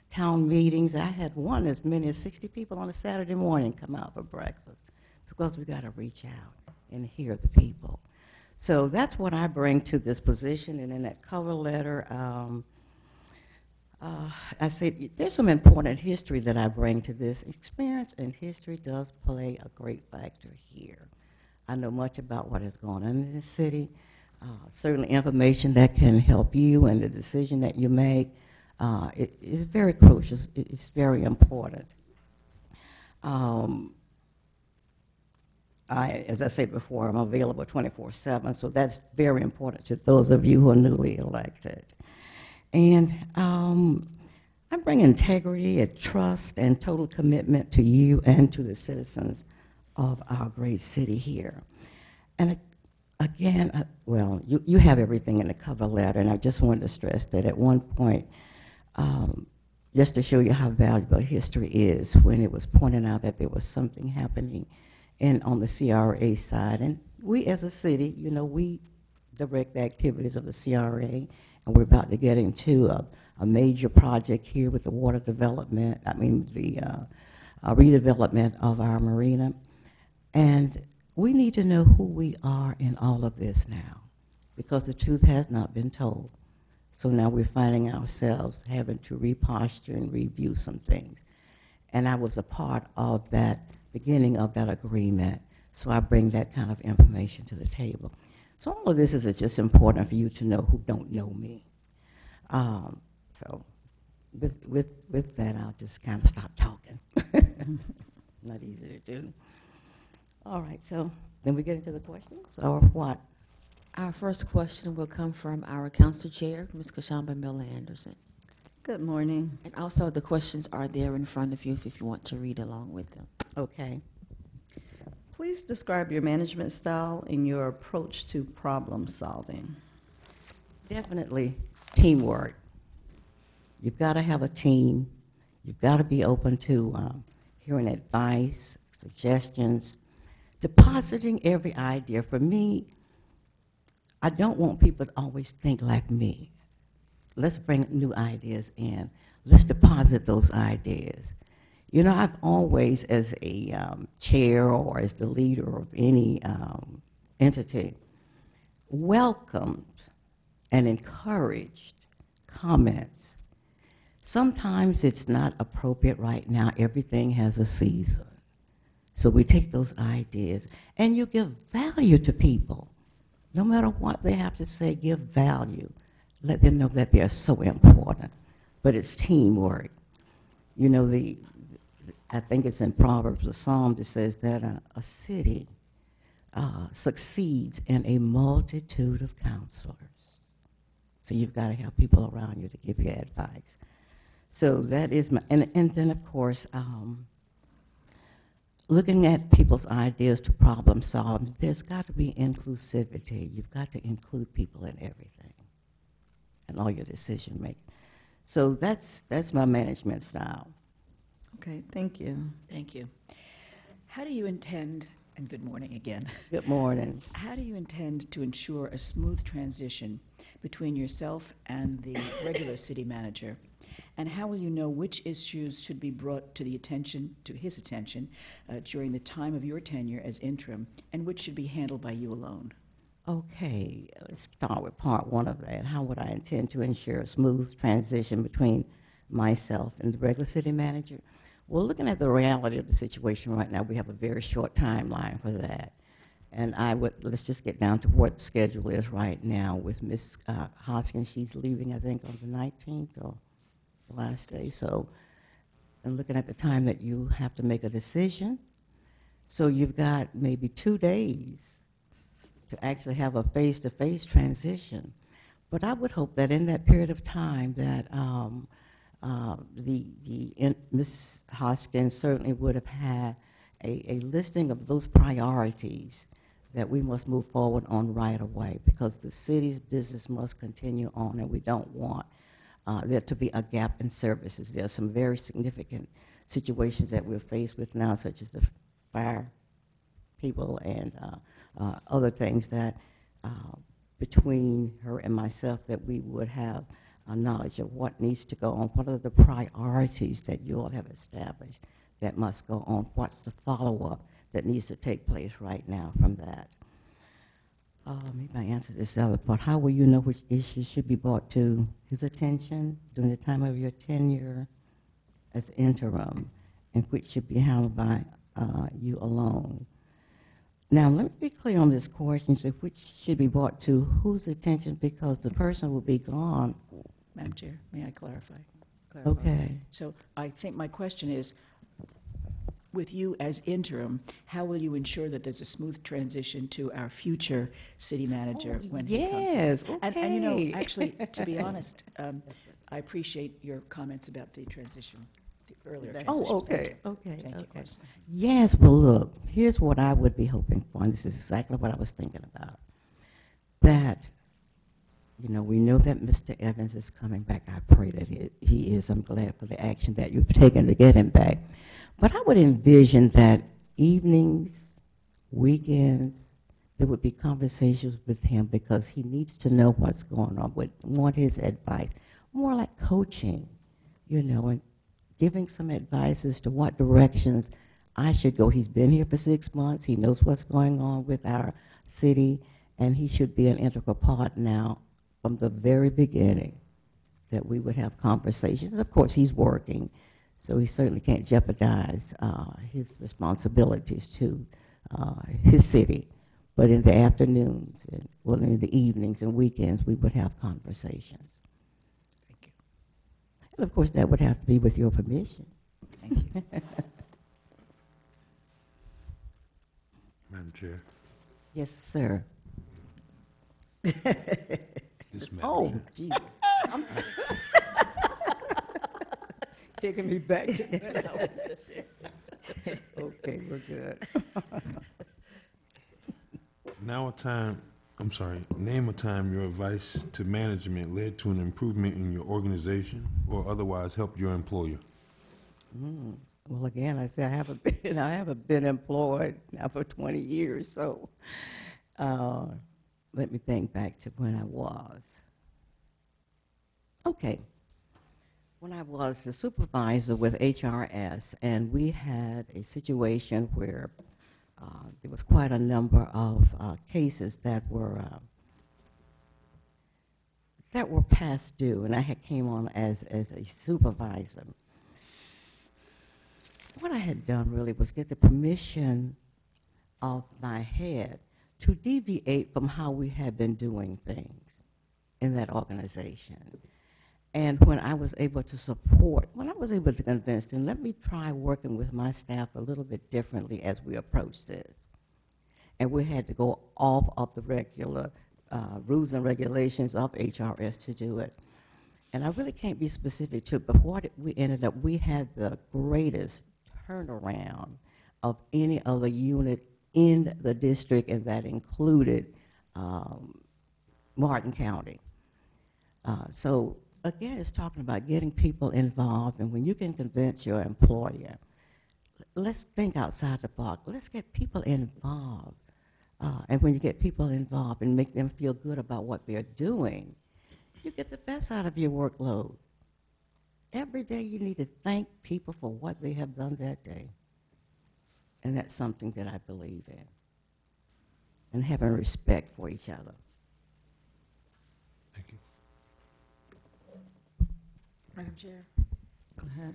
Speaker 10: town meetings. I had one as many as 60 people on a Saturday morning come out for breakfast because we got to reach out and hear the people. So that's what I bring to this position. And in that cover letter, I say there's some important history that I bring to this experience, and history does play a great factor here. I know much about what is going on in the city. Certainly information that can help you and the decision that you make. It is very crucial. It's very important. As I said before, I'm available 24/7, so that's very important to those of you who are newly elected. And I bring integrity and trust and total commitment to you and to the citizens of our great city here. And again, well, you have everything in the cover letter, and I just wanted to stress that at one point, just to show you how valuable history is, when it was pointed out that there was something happening on the CRA side. And we as a city, you know, we direct the activities of the CRA, and we're about to get into a major project here with the water development, the redevelopment of our marina. And we need to know who we are in all of this now, because the truth has not been told. So now we're finding ourselves having to reposture and review some things. And I was a part of that beginning of that agreement, so I bring that kind of information to the table. So all of this is just important for you to know who don't know me. So with that, I'll just kind of stop talking. Not easy to do. All right, so then we get into the questions, or what?
Speaker 3: Our first question will come from our council chair, Ms. Kashamba Miller Anderson.
Speaker 1: Good morning.
Speaker 3: And also, the questions are there in front of you if you want to read along with them.
Speaker 10: Okay.
Speaker 1: Please describe your management style and your approach to problem solving.
Speaker 10: Definitely teamwork. You've got to have a team. You've got to be open to hearing advice, suggestions, depositing every idea. For me, I don't want people to always think like me. Let's bring new ideas in. Let's deposit those ideas. You know, I've always, as a chair or as the leader of any entity, welcomed and encouraged comments. Sometimes it's not appropriate right now. Everything has a season. So we take those ideas, and you give value to people. No matter what they have to say, give value. Let them know that they're so important. But it's teamwork. You know, I think it's in Proverbs, a psalm that says that a city succeeds in a multitude of counselors. So you've got to have people around you to give you advice. So that is and then of course, looking at people's ideas to problem solve, there's got to be inclusivity. You've got to include people in everything and all your decision making. So that's my management style.
Speaker 1: Okay, thank you.
Speaker 6: Thank you. How do you intend, and good morning again.
Speaker 10: Good morning.
Speaker 6: How do you intend to ensure a smooth transition between yourself and the regular city manager? And how will you know which issues should be brought to his attention during the time of your tenure as interim, and which should be handled by you alone?
Speaker 10: Okay, let's start with part one of that. How would I intend to ensure a smooth transition between myself and the regular city manager? Well, looking at the reality of the situation right now, we have a very short timeline for that. And let's just get down to what the schedule is right now with Ms. Hoskins. She's leaving, I think, on the 19th or the last day. So, and looking at the time that you have to make a decision. So you've got maybe 2 days to actually have a face-to-face transition. But I would hope that in that period of time that Ms. Hoskins certainly would have had a listing of those priorities that we must move forward on right away, because the city's business must continue on, and we don't want there to be a gap in services. There are some very significant situations that we're faced with now, such as the fire people and other things that between her and myself that we would have a knowledge of what needs to go on, what are the priorities that you all have established that must go on, what's the follow-up that needs to take place right now from that. Maybe I answered this other part. How will you know which issues should be brought to his attention during the time of your tenure as interim, and which should be handled by you alone? Now, let me be clear on this question, so which should be brought to whose attention, because the person will be gone.
Speaker 6: Madam Chair, may I clarify?
Speaker 10: Okay.
Speaker 6: So I think my question is, with you as interim, how will you ensure that there's a smooth transition to our future city manager when he comes in?
Speaker 10: Yes,
Speaker 6: And you know,
Speaker 10: okay.
Speaker 6: actually, to be honest, I appreciate your comments about the transition, the earlier transition.
Speaker 10: Oh, okay,
Speaker 6: Thank you.
Speaker 10: okay,
Speaker 6: Thank you.
Speaker 10: okay. Yes, well, look, here's what I would be hoping for, and this is exactly what I was thinking about. That, you know, we know that Mr. Evans is coming back. I pray that he is. I'm glad for the action that you've taken to get him back. But I would envision that evenings, weekends, there would be conversations with him, because he needs to know what's going on, would want his advice, more like coaching, you know, and giving some advice as to what directions I should go. He's been here for 6 months. He knows what's going on with our city, and he should be an integral part now from the very beginning, that we would have conversations. And of course, he's working, so he certainly can't jeopardize his responsibilities to his city. But in the afternoons, and, well, in the evenings and weekends, we would have conversations.
Speaker 6: Thank you.
Speaker 10: And of course, that would have to be with your permission.
Speaker 6: Thank you.
Speaker 5: Madam Chair.
Speaker 10: Yes, sir.
Speaker 5: This Madam
Speaker 10: Oh,
Speaker 5: Chair.
Speaker 10: Jesus. Taking me back to when I was Okay, we're good.
Speaker 5: Name a time your advice to management led to an improvement in your organization or otherwise helped your employer.
Speaker 10: Well, again, I say I haven't been employed now for 20 years, so let me think back to when I was. Okay. When I was the supervisor with HRS, and we had a situation where there was quite a number of cases that were past due, and I had came on as a supervisor. What I had done really was get the permission of my head to deviate from how we had been doing things in that organization. And when I was able to convince them, let me try working with my staff a little bit differently as we approach this. And we had to go off of the regular rules and regulations of HRS to do it. And I really can't be specific to it, but we had the greatest turnaround of any other unit in the district, and that included Martin County. So again, it's talking about getting people involved, and when you can convince your employer, let's think outside the box. Let's get people involved. And when you get people involved and make them feel good about what they're doing, you get the best out of your workload. Every day you need to thank people for what they have done that day. And that's something that I believe in. And having respect for each other.
Speaker 5: Thank you.
Speaker 2: Madam Chair,
Speaker 10: Go ahead.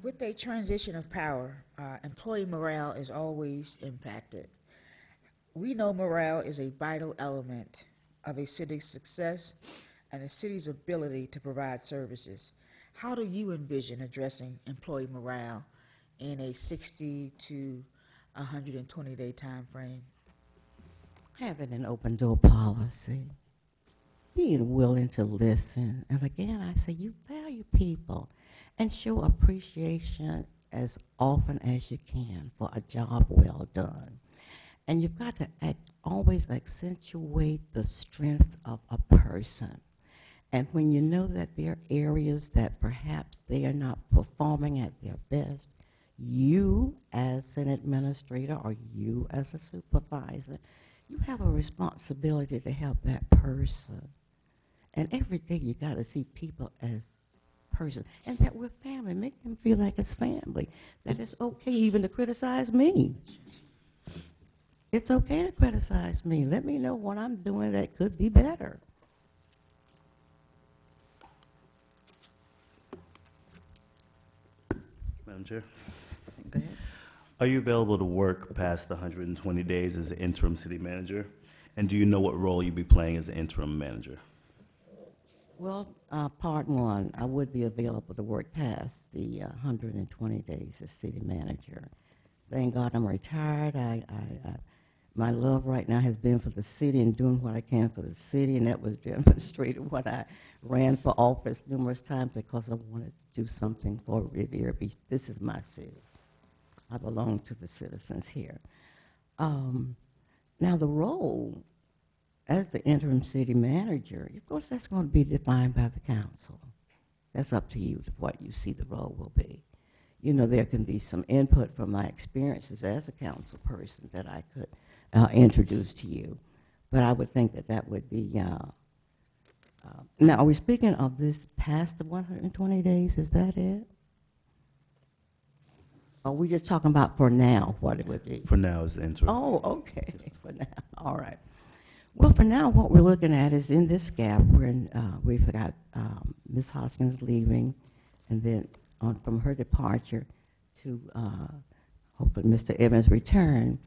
Speaker 2: with a transition of power, employee morale is always impacted. We know morale is a vital element of a city's success and a city's ability to provide services. How do you envision addressing employee morale in a 60 to 120-day time frame?
Speaker 10: Having an open door policy. Being willing to listen. And again, I say you value people, and show appreciation as often as you can for a job well done. And you've got to always accentuate the strengths of a person. And when you know that there are areas that perhaps they are not performing at their best, you as an administrator or you as a supervisor, you have a responsibility to help that person. And every day you got to see people as person, and that we're family. Make them feel like it's family. That it's okay even to criticize me. It's okay to criticize me. Let me know what I'm doing that could be better.
Speaker 7: Madam Chair,
Speaker 10: Go ahead.
Speaker 7: are you available to work past the 120 days as an interim city manager? And do you know what role you'll be playing as an interim manager?
Speaker 10: Well, part one, I would be available to work past the 120 days as city manager. Thank God I'm retired. My love right now has been for the city and doing what I can for the city, and that was demonstrated when I ran for office numerous times because I wanted to do something for Riviera Beach. This is my city. I belong to the citizens here. Now, the role as the interim city manager, of course, that's going to be defined by the council. That's up to you, what you see the role will be. You know, there can be some input from my experiences as a council person that I could introduce to you. But I would think that that would be, now, are we speaking of this past the 120 days? Is that it? Or are we just talking about for now what it would be?
Speaker 7: For now, as the interim.
Speaker 10: Oh, okay, for now, all right. Well, for now, what we're looking at is in this gap, we've got Ms. Hoskins leaving, and then from her departure to hopefully Mr. Evans' return.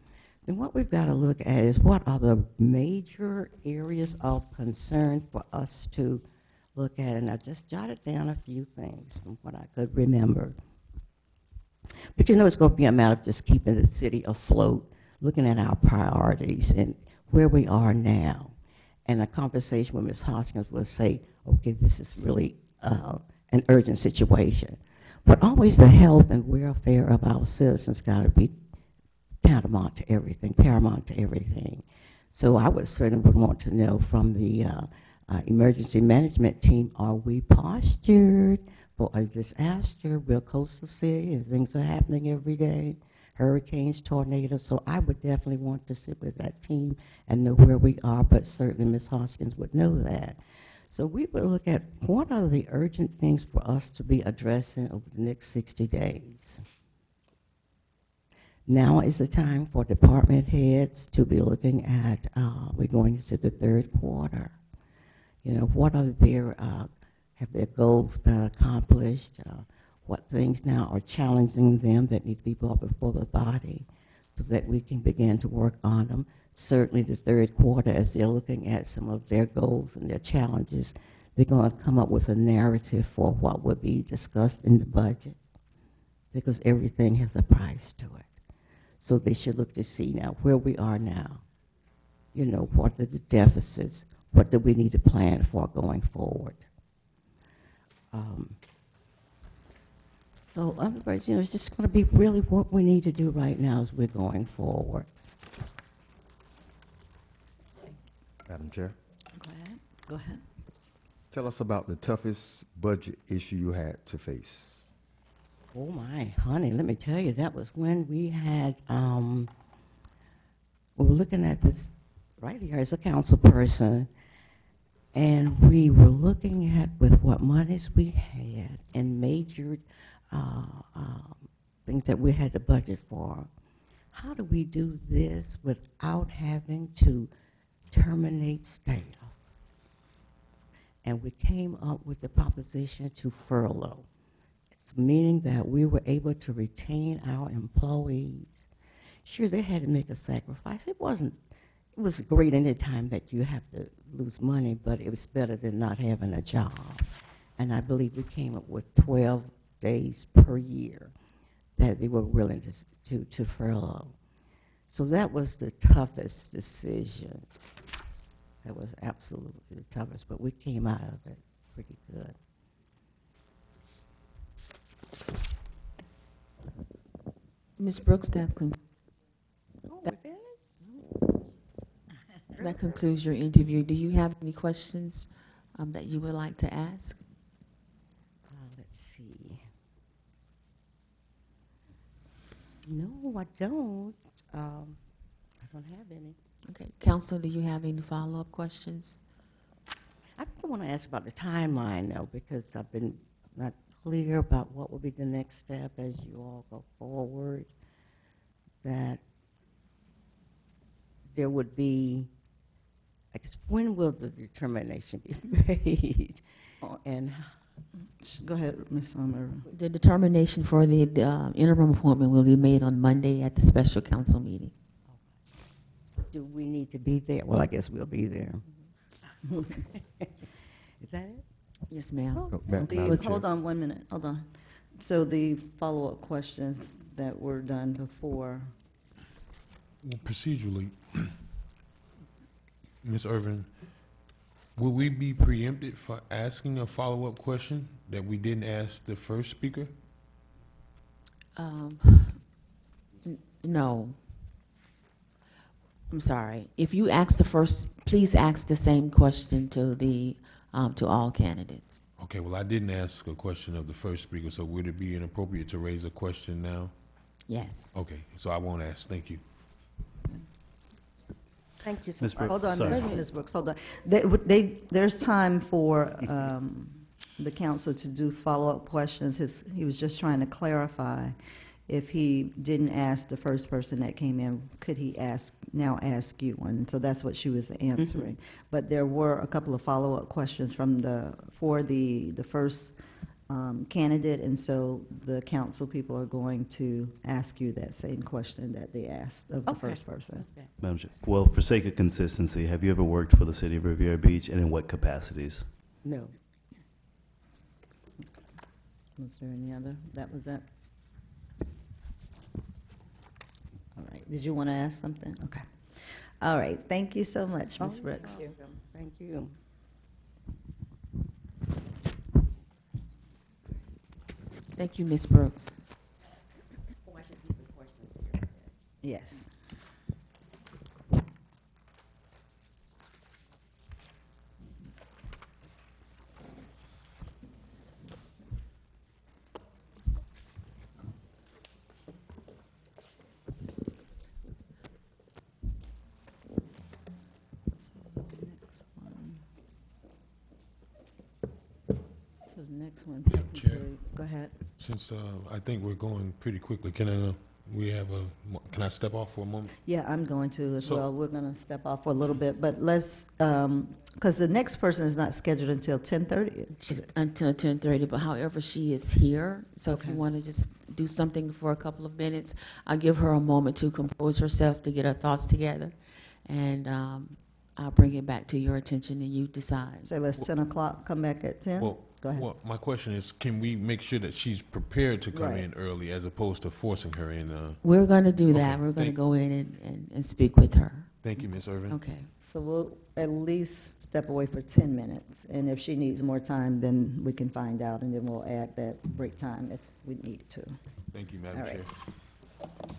Speaker 10: Then what we've got to look at is what are the major areas of concern for us to look at. And I just jotted down a few things from what I could remember. But you know, it's going to be a matter of just keeping the city afloat, looking at our priorities and where we are now. And a conversation with Ms. Hoskins will say, okay, this is really an urgent situation. But always the health and welfare of our citizens got to be paramount to everything. So I would certainly want to know from the emergency management team, are we postured for a disaster? We're a coastal city and things are happening every day. Hurricanes, tornadoes, so I would definitely want to sit with that team and know where we are, but certainly Ms. Hoskins would know that. So we would look at what are the urgent things for us to be addressing over the next 60 days. Now is the time for department heads to be looking at, we're going into the third quarter. You know, what are have their goals been accomplished? What things now are challenging them that need to be brought before the body so that we can begin to work on them. Certainly the third quarter, as they're looking at some of their goals and their challenges, they're going to come up with a narrative for what will be discussed in the budget because everything has a price to it. So they should look to see now where we are now. You know, what are the deficits? What do we need to plan for going forward? So otherwise, you know, it's just going to be really what we need to do right now as we're going forward.
Speaker 9: Madam Chair,
Speaker 10: Go ahead. Go ahead.
Speaker 9: tell us about the toughest budget issue you had to face.
Speaker 10: Oh my, honey, let me tell you, that was when we had, we were looking at this right here as a council person, and we were looking at with what monies we had and majored things that we had to budget for. How do we do this without having to terminate staff? And we came up with the proposition to furlough. It's meaning that we were able to retain our employees. Sure, they had to make a sacrifice. It was great any time that you have to lose money, but it was better than not having a job. And I believe we came up with 12 days per year that they were willing to furlough. So that was the toughest decision. That was absolutely the toughest, but we came out of it pretty good.
Speaker 3: Ms. Brooks, that
Speaker 10: Oh, we finished?
Speaker 3: that concludes your interview. Do you have any questions that you would like to ask?
Speaker 10: Let's see. No, I don't. I don't have any.
Speaker 3: Okay, Council, do you have any follow-up questions?
Speaker 10: I want to ask about the timeline, though, because I've been not clear about what will be the next step as you all go forward. That there would be, I guess, when will the determination be made? And
Speaker 1: Go ahead, Ms. Summer.
Speaker 3: The determination for the interim appointment will be made on Monday at the special council meeting.
Speaker 10: do we need to be there? Well, I guess we'll be there. Is that it?
Speaker 3: Yes, ma'am.
Speaker 9: Oh, Madam
Speaker 1: The,
Speaker 9: Chair.
Speaker 1: hold on 1 minute, hold on. So the follow-up questions that were done before,
Speaker 5: Procedurally, Ms. Irvin, will we be preempted for asking a follow-up question that we didn't ask the first speaker?
Speaker 3: No. I'm sorry. If you ask the first, please ask the same question to the, to all candidates.
Speaker 5: Okay, well, I didn't ask a question of the first speaker, so would it be inappropriate to raise a question now?
Speaker 3: Yes.
Speaker 5: Okay, so I won't ask. Thank you.
Speaker 10: Thank you so
Speaker 7: Ms.
Speaker 10: much.
Speaker 7: Brooks,
Speaker 1: hold on,
Speaker 7: sorry.
Speaker 1: Ms. Brooks, hold on. There's time for the council to do follow-up questions. He was just trying to clarify, if he didn't ask the first person that came in, could he now ask you one? So that's what she was answering. But there were a couple of follow-up questions for the first candidate, and so the council people are going to ask you that same question that they asked of the
Speaker 10: Okay.
Speaker 1: first person.
Speaker 7: Madam Chair, well, for sake of consistency, have you ever worked for the city of Riviera Beach, and in what capacities?
Speaker 10: No.
Speaker 1: Was there any other? That was it? All right. Did you want to ask something? Okay. All right. Thank you so much, Ms. Brooks.
Speaker 10: Thank you.
Speaker 3: Thank you, Ms. Brooks.
Speaker 10: Oh, I should keep the questions here.
Speaker 1: Yes. So the next one,
Speaker 5: Madam Chair.
Speaker 1: technically, go ahead.
Speaker 5: Since I think we're going pretty quickly, can I step off for a moment?
Speaker 1: Yeah, I'm going to as
Speaker 5: So-
Speaker 1: well. We're going to step off for a little bit, but let's, because the next person is not scheduled until 10:30.
Speaker 3: She's until 10:30, but however, she is here. So if you
Speaker 1: Okay.
Speaker 3: want to just do something for a couple of minutes, I'll give her a moment to compose herself, to get her thoughts together, and I'll bring it back to your attention and you decide.
Speaker 1: Say let's 10 o'clock, come back at 10?
Speaker 5: Well,
Speaker 1: Go ahead.
Speaker 5: well, my question is, can we make sure that she's prepared to come
Speaker 1: Right.
Speaker 5: in early as opposed to forcing her in?
Speaker 3: We're going to do that.
Speaker 5: Okay,
Speaker 3: We're going to
Speaker 5: thank-
Speaker 3: go in and speak with her.
Speaker 5: Thank you, Ms. Irvin.
Speaker 3: Okay.
Speaker 1: So we'll at least step away for 10 minutes, and if she needs more time, then we can find out, and then we'll add that break time if we need to.
Speaker 5: Thank you, Madam
Speaker 1: All right.
Speaker 5: Chair.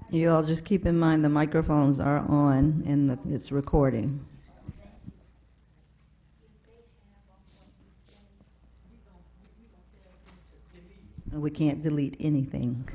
Speaker 1: You all just keep in mind the microphones are on and it's recording. And we can't delete anything.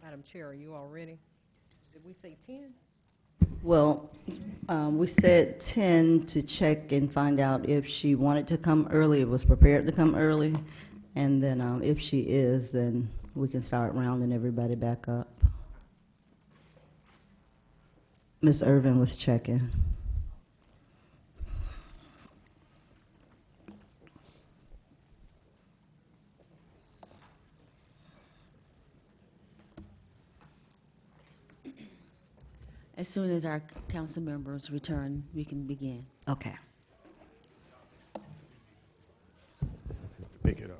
Speaker 4: Madam Chair, are you all ready? Did we say 10?
Speaker 1: Well, we said 10 to check and find out if she wanted to come early, was prepared to come early, and then if she is, then we can start rounding everybody back up. Ms. Irvin was checking.
Speaker 3: As soon as our council members return, we can begin.
Speaker 1: Okay.
Speaker 5: Pick it up.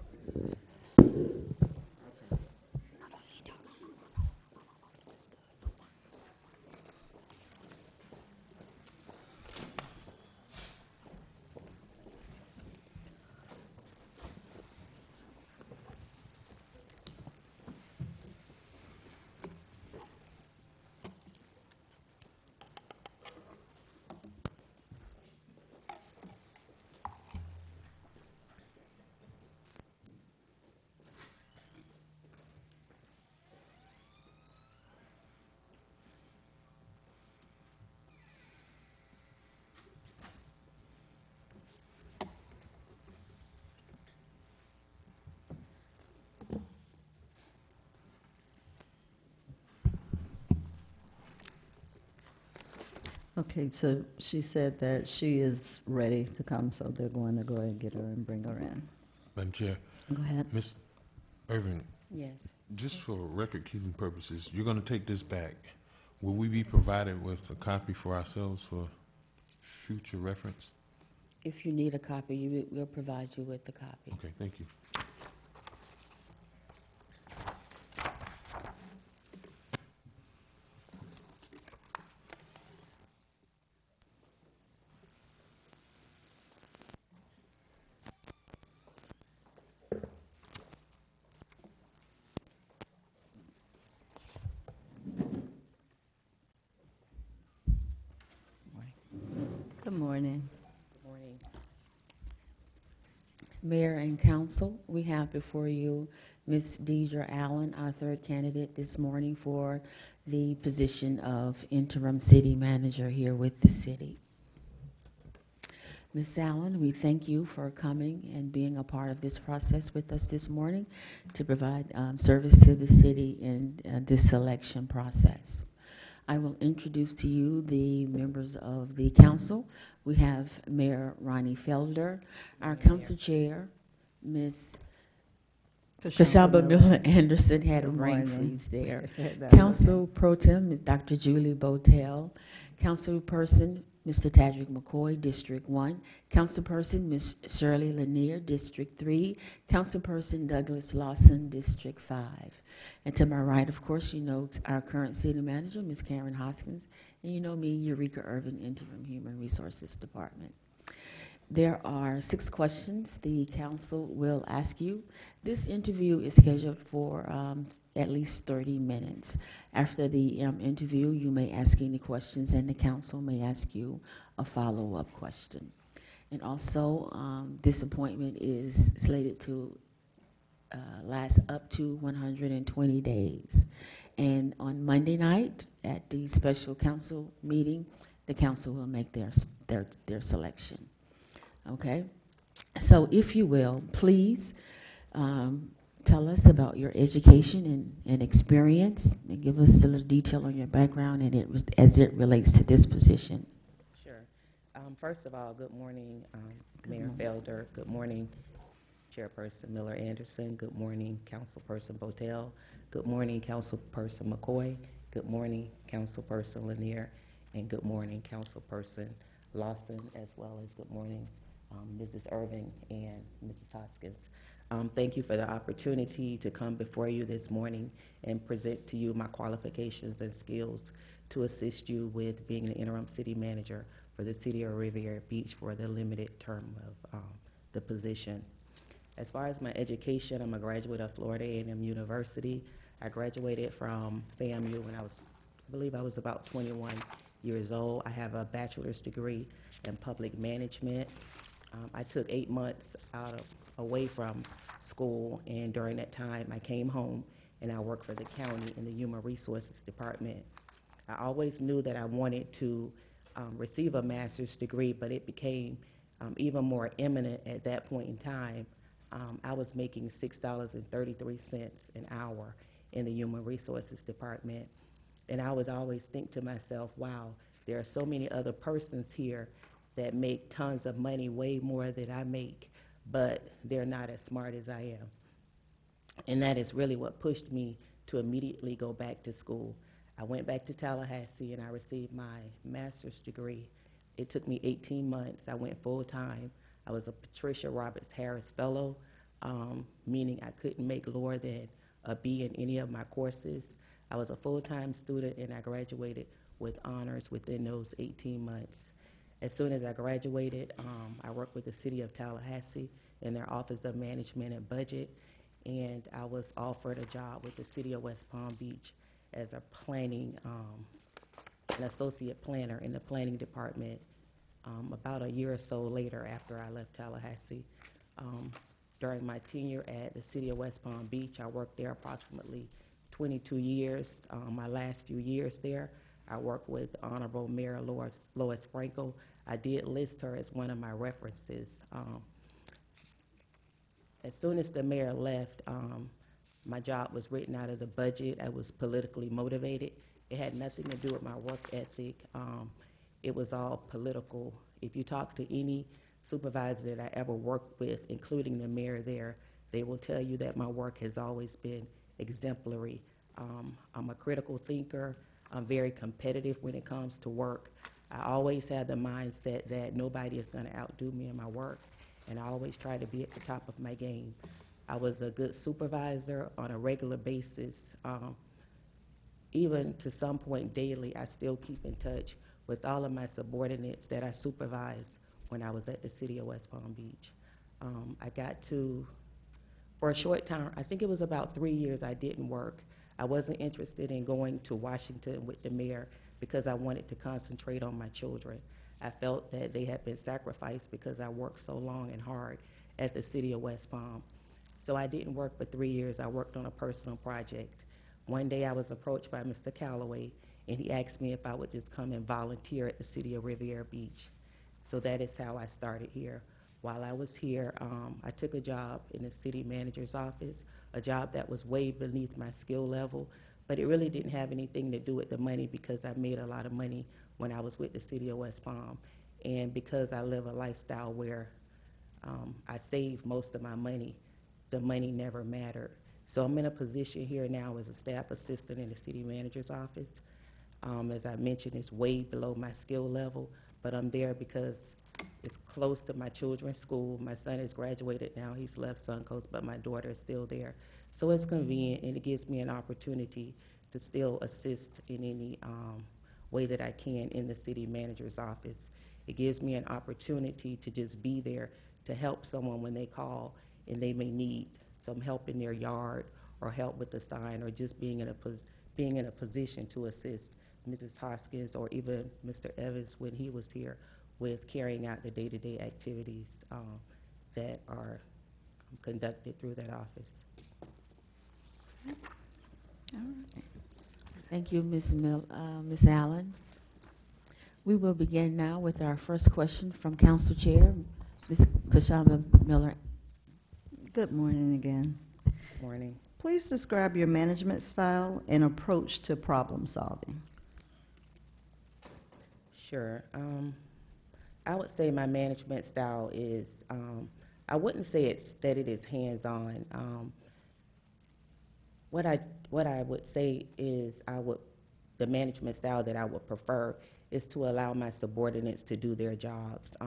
Speaker 1: Okay, so she said that she is ready to come, so they're going to go ahead and get her and bring her in.
Speaker 5: Madam Chair,
Speaker 1: Go ahead.
Speaker 5: Ms. Irving,
Speaker 3: Yes.
Speaker 5: just for record-keeping purposes, you're going to take this back. Will we be provided with a copy for ourselves for future reference?
Speaker 3: If you need a copy, we'll provide you with the copy.
Speaker 5: Okay, thank you.
Speaker 1: Good morning.
Speaker 3: Good morning. Mayor and council, we have before you Ms. Deidre Allen, our third candidate this morning for the position of interim city manager here with the city. Ms. Allen, we thank you for coming and being a part of this process with us this morning to provide service to the city in this selection process. I will introduce to you the members of the council. We have Mayor Ronnie Felder, our council chair, Ms. Kashamba Miller Anderson, had a
Speaker 1: Good
Speaker 3: brain
Speaker 1: morning.
Speaker 3: freeze there.
Speaker 1: That's
Speaker 3: Council Pro Tem, Dr. Julie Botel. Councilperson, Mr. Tadrick McCoy, District 1. Councilperson, Ms. Shirley Lanier, District 3. Councilperson Douglas Lawson, District 5. And to my right, of course, you know our current city manager, Ms. Karen Hoskins, and you know me, Eureka Irving, Interim Human Resources Department. There are 6 questions the council will ask you. This interview is scheduled for at least 30 minutes. After the interview, you may ask any questions, and the council may ask you a follow-up question. And also, this appointment is slated to last up to 120 days. And on Monday night, at the special council meeting, the council will make their selection. Okay, so if you will, please tell us about your education and experience, and give us a little detail on your background and as it relates to this position.
Speaker 11: Sure. First of all, good morning, Mayor Felder. Good morning, Chairperson Miller Anderson. Good morning, Councilperson Botel. Good morning, Councilperson McCoy. Good morning, Councilperson Lanier. And good morning, Councilperson Lawson, as well as good morning, Mrs. Irving and Mrs. Hoskins. Thank you for the opportunity to come before you this morning and present to you my qualifications and skills to assist you with being the interim city manager for the city of Riviera Beach for the limited term of the position. As far as my education, I'm a graduate of Florida A&M University. I graduated from FAMU when I believe I was about 21 years old. I have a bachelor's degree in public management. I took 8 months away from school, and during that time I came home and I worked for the county in the Human Resources Department. I always knew that I wanted to receive a master's degree, but it became even more imminent at that point in time. I was making $6.33 an hour in the Human Resources Department, and I would always think to myself, wow, there are so many other persons here that make tons of money, way more than I make, but they're not as smart as I am. And that is really what pushed me to immediately go back to school. I went back to Tallahassee and I received my master's degree. It took me 18 months. I went full time. I was a Patricia Roberts Harris Fellow, meaning I couldn't make lower than a B in any of my courses. I was a full-time student and I graduated with honors within those 18 months. As soon as I graduated, I worked with the city of Tallahassee in their Office of Management and Budget, and I was offered a job with the city of West Palm Beach as a planning, an associate planner in the planning department about a year or so later after I left Tallahassee. During my tenure at the city of West Palm Beach, I worked there approximately 22 years. My last few years there, I worked with Honorable Mayor Lois Franco. I did list her as one of my references. As soon as the mayor left, my job was written out of the budget. I was politically motivated. It had nothing to do with my work ethic. it was all political. If you talk to any supervisor that I ever worked with, including the mayor there, they will tell you that my work has always been exemplary. I'm a critical thinker. I'm very competitive when it comes to work. I always have the mindset that nobody is going to outdo me in my work, and I always try to be at the top of my game. I was a good supervisor on a regular basis. Even to some point daily, I still keep in touch with all of my subordinates that I supervised when I was at the city of West Palm Beach. I got to, for a short time, I think it was about 3 years I didn't work. I wasn't interested in going to Washington with the mayor because I wanted to concentrate on my children. I felt that they had been sacrificed because I worked so long and hard at the city of West Palm. So I didn't work for 3 years. I worked on a personal project. One day I was approached by Mr. Calloway, and he asked me if I would just come and volunteer at the city of Riviera Beach. So that is how I started here. While I was here, I took a job in the city manager's office, a job that was way beneath my skill level, but it really didn't have anything to do with the money because I made a lot of money when I was with the city of West Palm. And because I live a lifestyle where I save most of my money, the money never mattered. So I'm in a position here now as a staff assistant in the city manager's office. As I mentioned, it's way below my skill level, but I'm there because it's close to my children's school. My son has graduated now. He's left Suncoast, but my daughter is still there. So it's convenient, and it gives me an opportunity to still assist in any way that I can in the city manager's office. It gives me an opportunity to just be there to help someone when they call and they may need some help in their yard or help with the sign or just being in a position to assist Mrs. Hoskins or even Mr. Evans when he was here with carrying out the day-to-day activities that are conducted through that office.
Speaker 3: All right. Thank you, Ms. Allen. We will begin now with our first question from Council Chair, Ms. Kashanda Miller.
Speaker 1: Good morning again.
Speaker 11: Good morning.
Speaker 1: Please describe your management style and approach to problem solving.
Speaker 11: Sure. I would say my management style is, I wouldn't say that it is hands-on. What I would say is the management style that I would prefer is to allow my subordinates to do their jobs,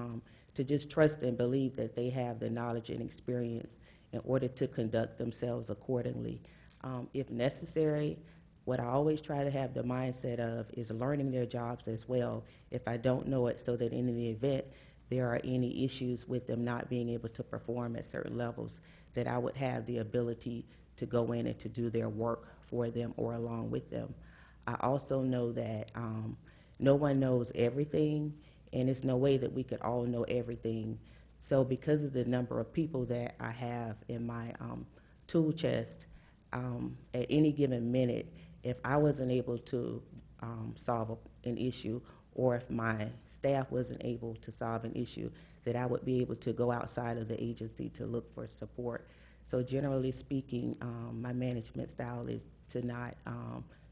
Speaker 11: to just trust and believe that they have the knowledge and experience in order to conduct themselves accordingly. If necessary, what I always try to have the mindset of is learning their jobs as well if I don't know it, so that in the event there are any issues with them not being able to perform at certain levels, that I would have the ability to go in and to do their work for them or along with them. I also know that no one knows everything, and it's no way that we could all know everything. So because of the number of people that I have in my tool chest, at any given minute, if I wasn't able to solve an issue, or if my staff wasn't able to solve an issue, that I would be able to go outside of the agency to look for support. So generally speaking, my management style is to not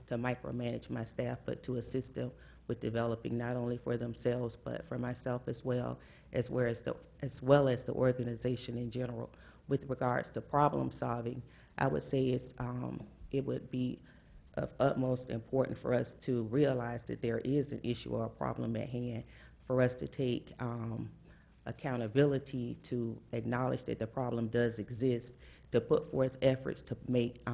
Speaker 11: to micromanage my staff, but to assist them with developing not only for themselves, but for myself as well as the organization in general. With regards to problem solving, I would say it would be of utmost importance for us to realize that there is an issue or a problem at hand, for us to take accountability, to acknowledge that the problem does exist, to put forth efforts to make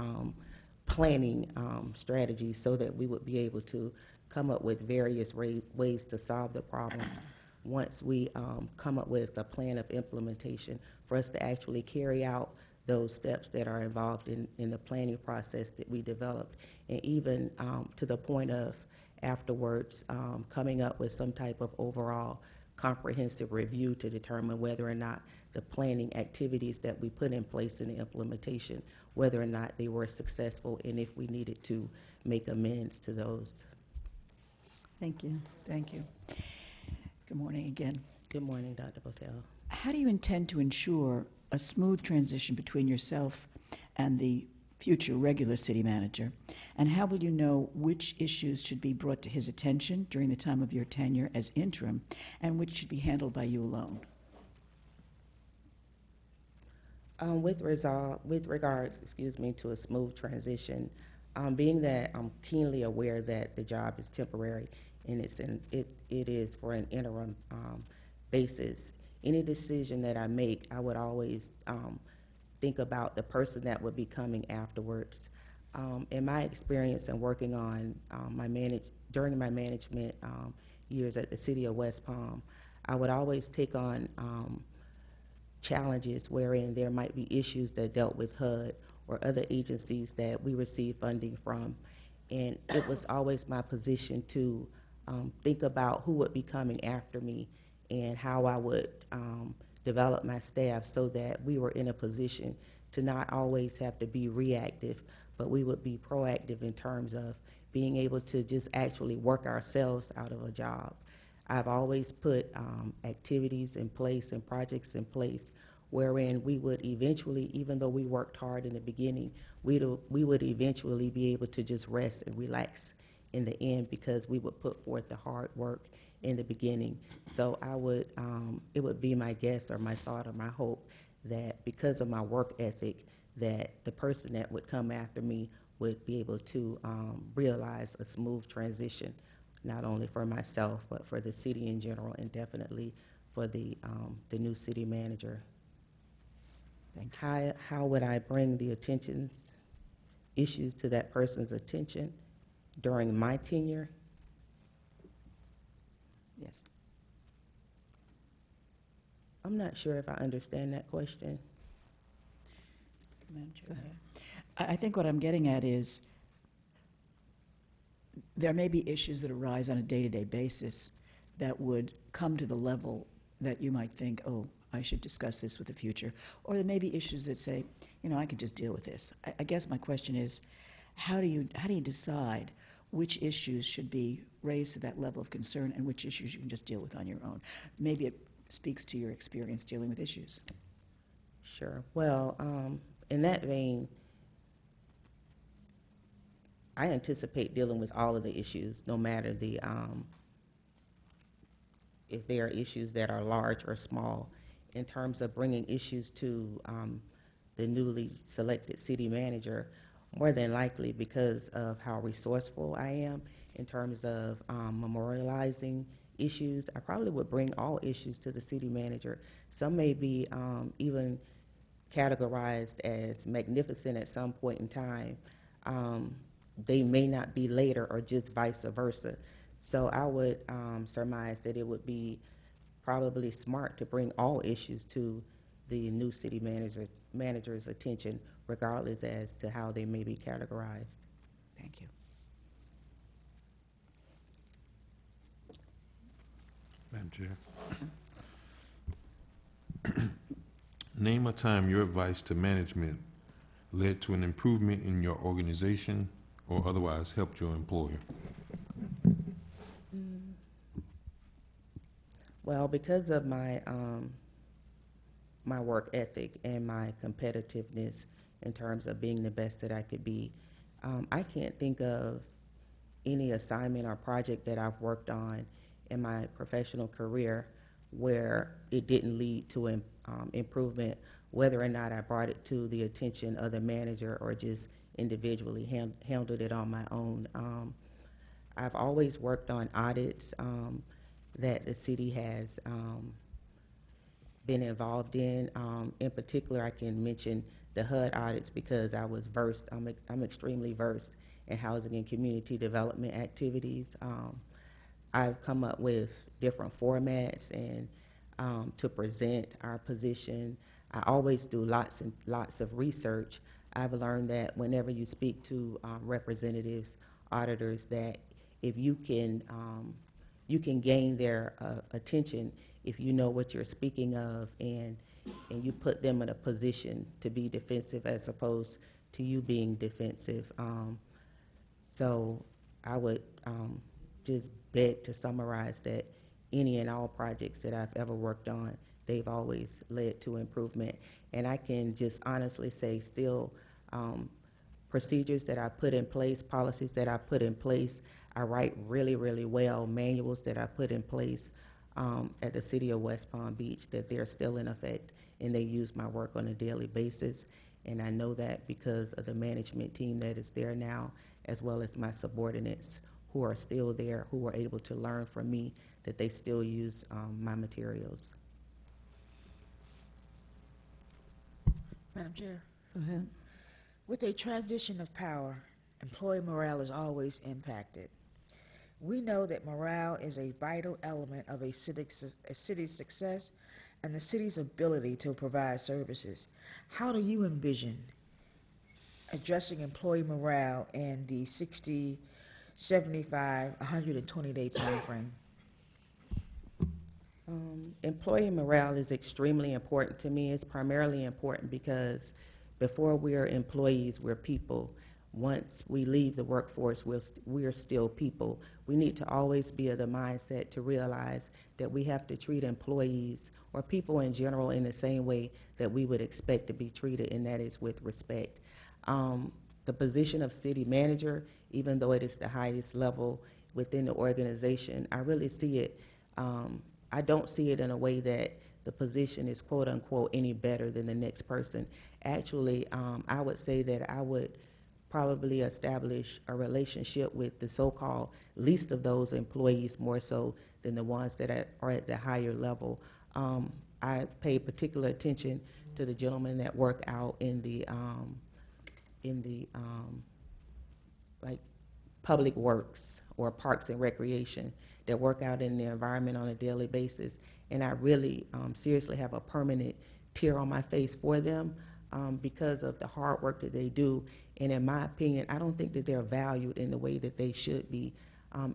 Speaker 11: planning strategies so that we would be able to come up with various ways to solve the problems. Once we come up with a plan of implementation, for us to actually carry out those steps that are involved in the planning process that we developed, and even to the point of afterwards coming up with some type of overall comprehensive review to determine whether or not the planning activities that we put in place in the implementation, whether or not they were successful, and if we needed to make amends to those.
Speaker 1: Thank you.
Speaker 6: Thank you. Good morning again.
Speaker 11: Good morning, Dr. Botel.
Speaker 6: How do you intend to ensure a smooth transition between yourself and the future regular city manager? And how will you know which issues should be brought to his attention during the time of your tenure as interim and which should be handled by you alone?
Speaker 11: With regards, to a smooth transition, being that I'm keenly aware that the job is temporary and it is for an interim basis, any decision that I make, I would always think about the person that would be coming afterwards. In my experience and working on during my management years at the city of West Palm, I would always take on challenges wherein there might be issues that dealt with HUD or other agencies that we receive funding from. And it was always my position to think about who would be coming after me and how I would develop my staff so that we were in a position to not always have to be reactive, but we would be proactive in terms of being able to just actually work ourselves out of a job. I've always put activities in place and projects in place wherein we would eventually, even though we worked hard in the beginning, we would eventually be able to just rest and relax in the end because we would put forth the hard work in the beginning. So it would be my guess or my thought or my hope that because of my work ethic, that the person that would come after me would be able to realize a smooth transition, not only for myself, but for the city in general, and definitely for the new city manager.
Speaker 6: Thank you.
Speaker 11: How would I bring the issues to that person's attention during my tenure?
Speaker 6: Yes.
Speaker 11: I'm not sure if I understand that question.
Speaker 6: Madam Chair. I think what I'm getting at is there may be issues that arise on a day-to-day basis that would come to the level that you might think, oh, I should discuss this with the future. Or there may be issues that say, I could just deal with this. I guess my question is, how do you decide which issues should be raised to that level of concern and which issues you can just deal with on your own? Maybe it speaks to your experience dealing with issues.
Speaker 11: Sure. Well, in that vein, I anticipate dealing with all of the issues, no matter if there are issues that are large or small. In terms of bringing issues to the newly selected city manager, more than likely because of how resourceful I am in terms of memorializing issues, I probably would bring all issues to the city manager. Some may be even categorized as magnificent at some point in time. They may not be later, or just vice versa. So I would surmise that it would be probably smart to bring all issues to the new city manager's attention, regardless as to how they may be categorized.
Speaker 6: Thank you.
Speaker 5: Madam Chair. Name a time your advice to management led to an improvement in your organization or otherwise helped your employer.
Speaker 11: Well, because of my my work ethic and my competitiveness in terms of being the best that I could be, I can't think of any assignment or project that I've worked on in my professional career where it didn't lead to improvement, whether or not I brought it to the attention of the manager or just individually handled it on my own. I've always worked on audits that the city has been involved in. In particular, I can mention the HUD audits because I was versed, I'm extremely versed in housing and community development activities. I've come up with different formats and to present our position. I always do lots and lots of research. I've learned that whenever you speak to representatives, auditors, that if you can gain their attention if you know what you're speaking of and you put them in a position to be defensive as opposed to you being defensive. So I would just beg to summarize that any and all projects that I've ever worked on, they've always led to improvement. And I can just honestly say still, procedures that I put in place, policies that I put in place. I write really, really well, manuals that I put in place at the city of West Palm Beach, that they're still in effect, and they use my work on a daily basis. And I know that because of the management team that is there now, as well as my subordinates who are still there, who are able to learn from me, that they still use my materials.
Speaker 2: Madam Chair,
Speaker 1: Go ahead.
Speaker 2: with a transition of power, employee morale is always impacted. We know that morale is a vital element of a city's success and the city's ability to provide services. How do you envision addressing employee morale in the 60, 75, 120-day timeframe?
Speaker 11: Employee morale is extremely important to me. It's primarily important because before we're employees, we're people. Once we leave the workforce, we're still people. We need to always be of the mindset to realize that we have to treat employees or people in general in the same way that we would expect to be treated, and that is with respect. The position of city manager, even though it is the highest level within the organization, I really see it, I don't see it in a way that the position is quote unquote any better than the next person. Actually, I would say that I would probably establish a relationship with the so-called least of those employees more so than the ones that are at the higher level. I pay particular attention to the gentlemen that work out in the like public works or parks and recreation, that work out in the environment on a daily basis. And I really seriously have a permanent tear on my face for them because of the hard work that they do. And in my opinion, I don't think that they're valued in the way that they should be.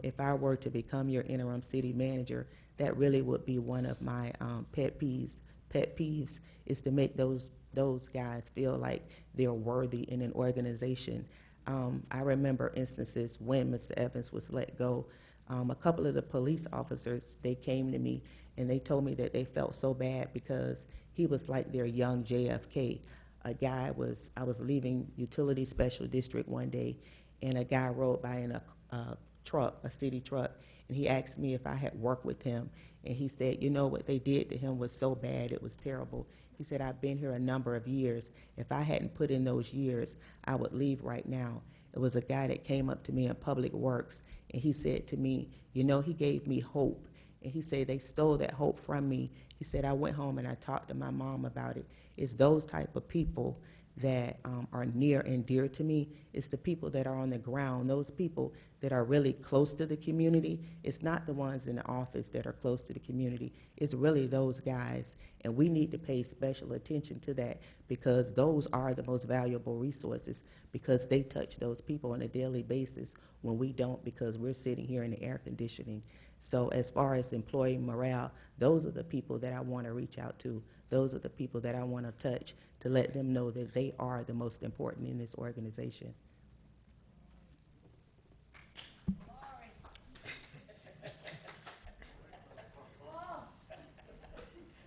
Speaker 11: If I were to become your interim city manager, that really would be one of my pet peeves. Pet peeves is to make those guys feel like they're worthy in an organization. I remember instances when Mr. Evans was let go. A couple of the police officers, they came to me and they told me that they felt so bad because he was like their young JFK. I was leaving Utility Special District one day, and a guy rode by in a truck, a city truck, and he asked me if I had worked with him. And he said, you know, what they did to him was so bad, it was terrible. He said, I've been here a number of years. If I hadn't put in those years, I would leave right now. It was a guy that came up to me in Public Works, and he said to me, you know, he gave me hope. And he said, they stole that hope from me. He said, I went home and I talked to my mom about it. It's those type of people that are near and dear to me. It's the people that are on the ground, those people that are really close to the community. It's not the ones in the office that are close to the community. It's really those guys. And we need to pay special attention to that because those are the most valuable resources because they touch those people on a daily basis when we don't because we're sitting here in the air conditioning. So as far as employee morale, those are the people that I want to reach out to. Those are the people that I want to touch to let them know that they are the most important in this organization.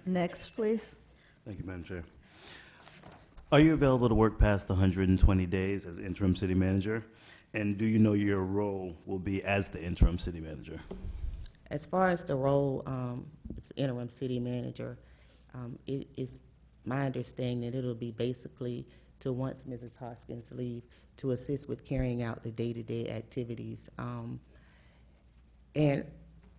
Speaker 1: Next, please.
Speaker 7: Thank you, Madam Chair. Are you available to work past the 120 days as interim city manager? And do you know your role will be as the interim city manager?
Speaker 11: As far as the role as interim city manager, it is my understanding that it'll be basically to once Mrs. Hoskins leave to assist with carrying out the day-to-day activities. And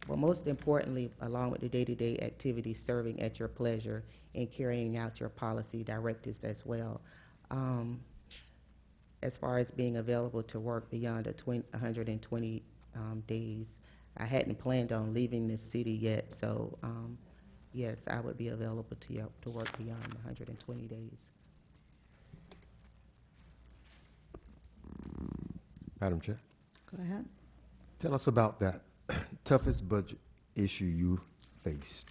Speaker 11: well, most importantly, along with the day-to-day activities, serving at your pleasure and carrying out your policy directives as well. As far as being available to work beyond the 120 days, I hadn't planned on leaving this city yet, so yes, I would be available to work beyond 120 days.
Speaker 9: Madam Chair,
Speaker 1: Go ahead.
Speaker 9: tell us about that toughest budget issue you faced.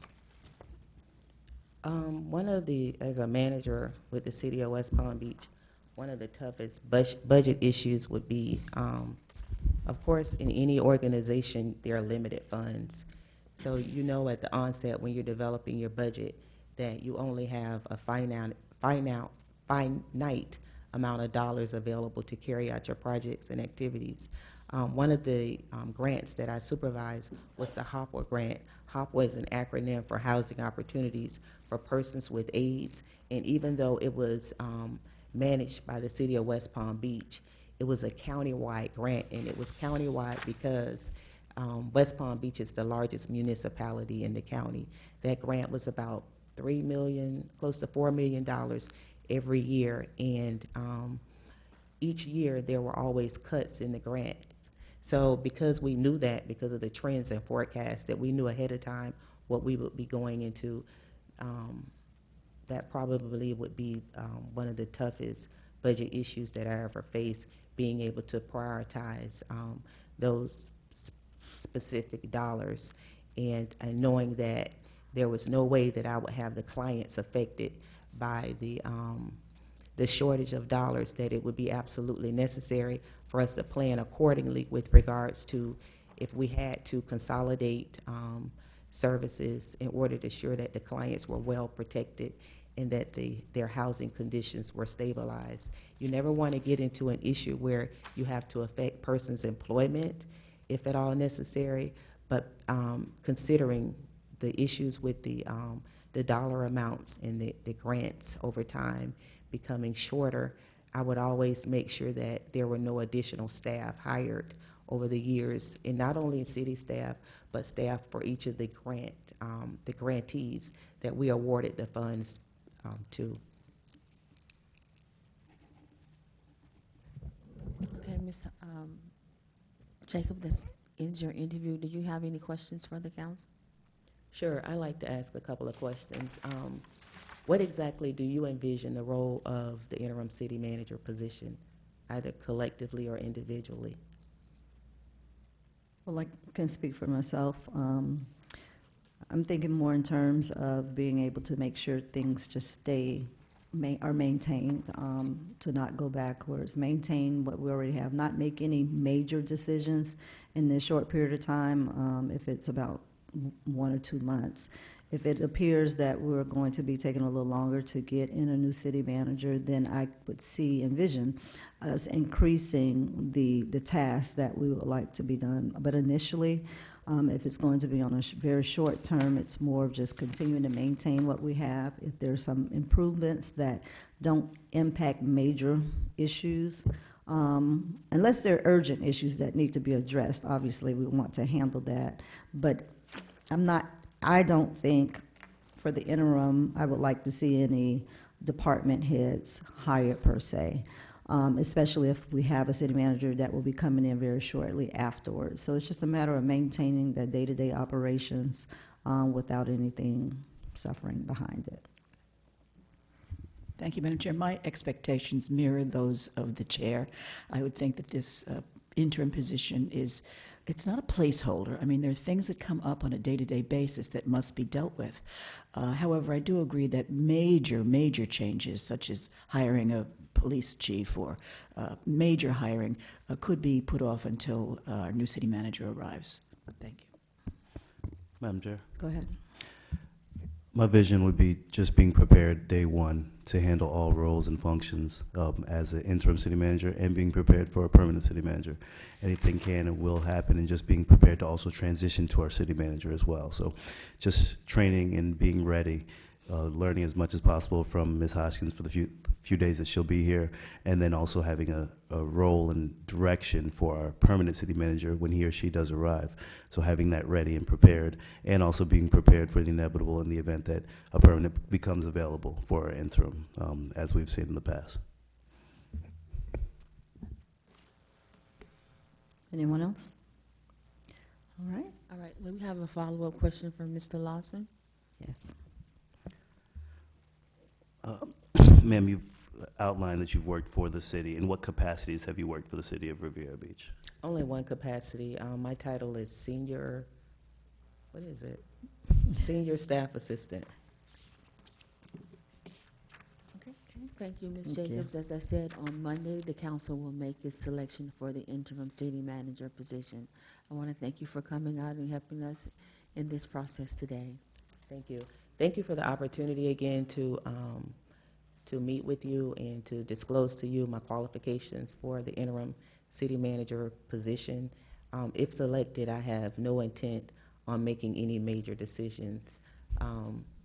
Speaker 11: One of the, as a manager with the city of West Palm Beach, one of the toughest budget issues would be, of course, in any organization, there are limited funds. So you know at the onset when you're developing your budget that you only have a finite amount of dollars available to carry out your projects and activities. One of the grants that I supervised was the HOPWA grant. HOPWA is an acronym for Housing Opportunities for Persons with AIDS, and even though it was managed by the city of West Palm Beach, it was a countywide grant, and it was countywide because West Palm Beach is the largest municipality in the county. That grant was about $3 million, close to $4 million every year, and each year there were always cuts in the grant. So because we knew that, because of the trends and forecasts, that we knew ahead of time what we would be going into, that probably would be one of the toughest budget issues that I ever faced, being able to prioritize those specific dollars, and knowing that there was no way that I would have the clients affected by the shortage of dollars, that it would be absolutely necessary for us to plan accordingly with regards to if we had to consolidate services in order to ensure that the clients were well protected and that their housing conditions were stabilized. You never want to get into an issue where you have to affect persons' employment, if at all necessary, but considering the issues with the dollar amounts and the grants over time becoming shorter, I would always make sure that there were no additional staff hired over the years, and not only city staff, but staff for each of the grantees that we awarded the funds to.
Speaker 3: Okay, Ms. Jacob, this ends your interview. Do you have any questions for the council?
Speaker 11: Sure, I'd like to ask a couple of questions. What exactly do you envision the role of the interim city manager position, either collectively or individually?
Speaker 1: Well, I can speak for myself. I'm thinking more in terms of being able to make sure things just are maintained, to not go backwards, maintain what we already have, not make any major decisions in this short period of time, if it's about 1 or 2 months. If it appears that we're going to be taking a little longer to get in a new city manager, then I would envision us increasing the tasks that we would like to be done. But initially, if it's going to be on a very short term, it's more of just continuing to maintain what we have. If there's some improvements that don't impact major issues, unless they're urgent issues that need to be addressed, obviously we want to handle that. But I don't think for the interim, I would like to see any department heads hired per se, especially if we have a city manager that will be coming in very shortly afterwards. So it's just a matter of maintaining the day-to-day operations without anything suffering behind it.
Speaker 6: Thank you, Madam Chair. My expectations mirror those of the chair. I would think that this interim position it's not a placeholder. I mean, there are things that come up on a day-to-day basis that must be dealt with. However, I do agree that major changes, such as hiring a police chief or major hiring, could be put off until our new city manager arrives. Thank you.
Speaker 7: Madam Chair,
Speaker 1: Go ahead.
Speaker 7: my vision would be just being prepared day one to handle all roles and functions as an interim city manager, and being prepared for a permanent city manager. Anything can and will happen, and just being prepared to also transition to our city manager as well. So just training and being ready, learning as much as possible from Ms. Hoskins for the few days that she'll be here, and then also having a role and direction for our permanent city manager when he or she does arrive. So having that ready and prepared, and also being prepared for the inevitable in the event that a permanent becomes available for our interim, as we've seen in the past.
Speaker 1: Anyone else? All right.
Speaker 3: All right, we have a follow-up question from Mr. Lawson.
Speaker 1: Yes.
Speaker 7: Ma'am, you've outlined that you've worked for the city. In what capacities have you worked for the city of Riviera Beach?
Speaker 11: Only one capacity. My title is senior, what is it? Senior staff assistant.
Speaker 3: Okay, thank you, Ms.
Speaker 1: Thank you.
Speaker 3: Jacobs. As I said, on Monday, the council will make its selection for the interim city manager position. I want to thank you for coming out and helping us in this process today.
Speaker 11: Thank you. Thank you for the opportunity again to meet with you and to disclose to you my qualifications for the interim city manager position. If selected, I have no intent on making any major decisions.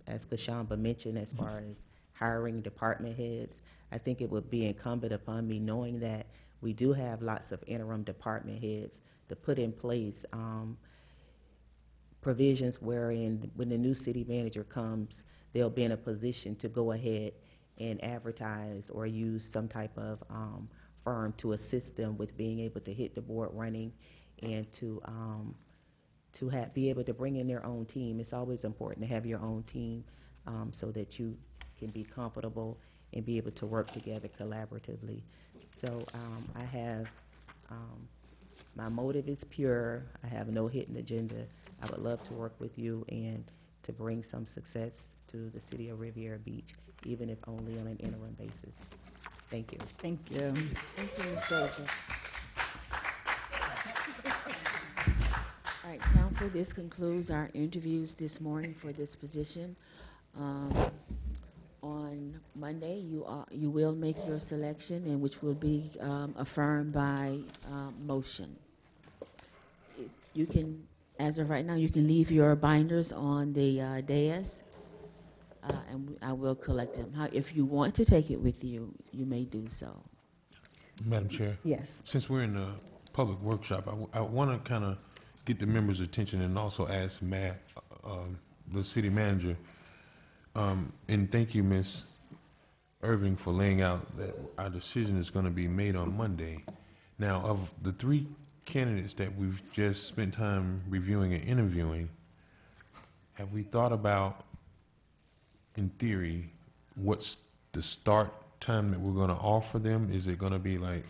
Speaker 11: As Kashamba mentioned, as far as hiring department heads, I think it would be incumbent upon me, knowing that we do have lots of interim department heads, to put in place provisions wherein when the new city manager comes, they'll be in a position to go ahead and advertise or use some type of firm to assist them with being able to hit the board running and to be able to bring in their own team. It's always important to have your own team so that you can be comfortable and be able to work together collaboratively. So I have, my motive is pure. I have no hidden agenda. I would love to work with you and to bring some success to the city of Riviera Beach, even if only on an interim basis. Thank you.
Speaker 1: Thank you.
Speaker 3: Thank you, Ms. Dozier. All right, council, this concludes our interviews this morning for this position. On Monday, you will make your selection, and which will be affirmed by motion. You can, as of right now, you can leave your binders on the dais, and I will collect them. If you want to take it with you, you may do so.
Speaker 5: Madam Chair,
Speaker 1: Yes.
Speaker 5: since we're in a public workshop, I want to kind of get the members' attention and also ask Matt, the city manager, and thank you, Ms. Irving, for laying out that our decision is going to be made on Monday. Now, of the 3 candidates that we've just spent time reviewing and interviewing, have we thought about, in theory, what's the start time that we're going to offer them? Is it going to be like,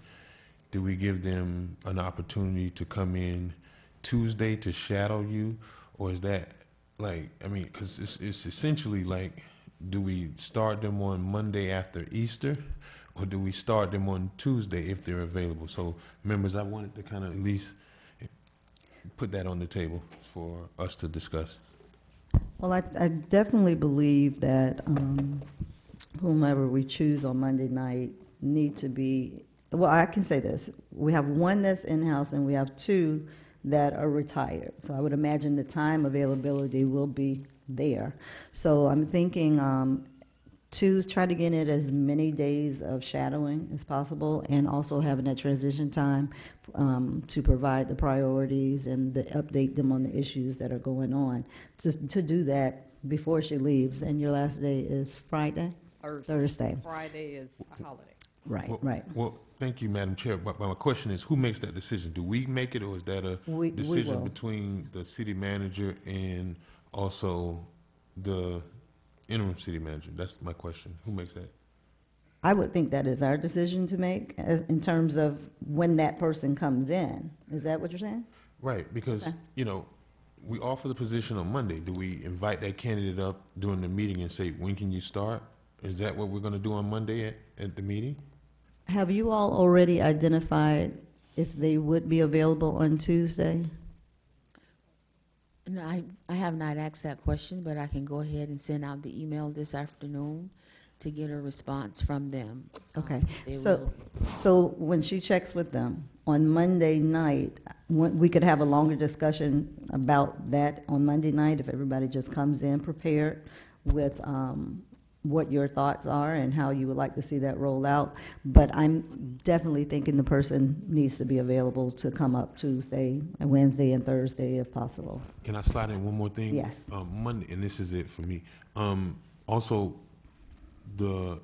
Speaker 5: do we give them an opportunity to come in Tuesday to shadow you? Or is that like, I mean, because it's essentially like, do we start them on Monday after Easter? Or do we start them on Tuesday if they're available? So, members, I wanted to kind of at least put that on the table for us to discuss.
Speaker 1: Well, I definitely believe that whomever we choose on Monday night need to be, well, I can say this. We have 1 that's in-house and we have 2 that are retired. So I would imagine the time availability will be there. So I'm thinking try to get in as many days of shadowing as possible, and also having that transition time to provide the priorities and update them on the issues that are going on. To do that before she leaves, and your last day is Friday? Thursday.
Speaker 4: Friday is a holiday.
Speaker 1: Right,
Speaker 5: Well,
Speaker 1: right.
Speaker 5: Well, thank you, Madam Chair. But my question is, who makes that decision? Do we make it, or is that a
Speaker 1: We
Speaker 5: decision
Speaker 1: will.
Speaker 5: between the city manager and also the interim city manager? That's my question. Who makes that?
Speaker 1: I would think that is our decision to make in terms of when that person comes in. Is that what you're saying?
Speaker 5: Right, because,
Speaker 1: Okay.
Speaker 5: you know, we offer the position on Monday. Do we invite that candidate up during the meeting and say, when can you start? Is that what we're going to do on Monday at the meeting?
Speaker 1: Have you all already identified if they would be available on Tuesday?
Speaker 3: No, I have not asked that question, but I can go ahead and send out the email this afternoon to get a response from them.
Speaker 1: Okay,
Speaker 3: They
Speaker 1: so,
Speaker 3: will-
Speaker 1: so when she checks with them on Monday night, we could have a longer discussion about that on Monday night if everybody just comes in prepared with what your thoughts are and how you would like to see that roll out. But I'm definitely thinking the person needs to be available to come up Tuesday, and Wednesday, and Thursday if possible.
Speaker 5: Can I slide in one more thing?
Speaker 1: Yes.
Speaker 5: Monday, and this is it for me. Also, the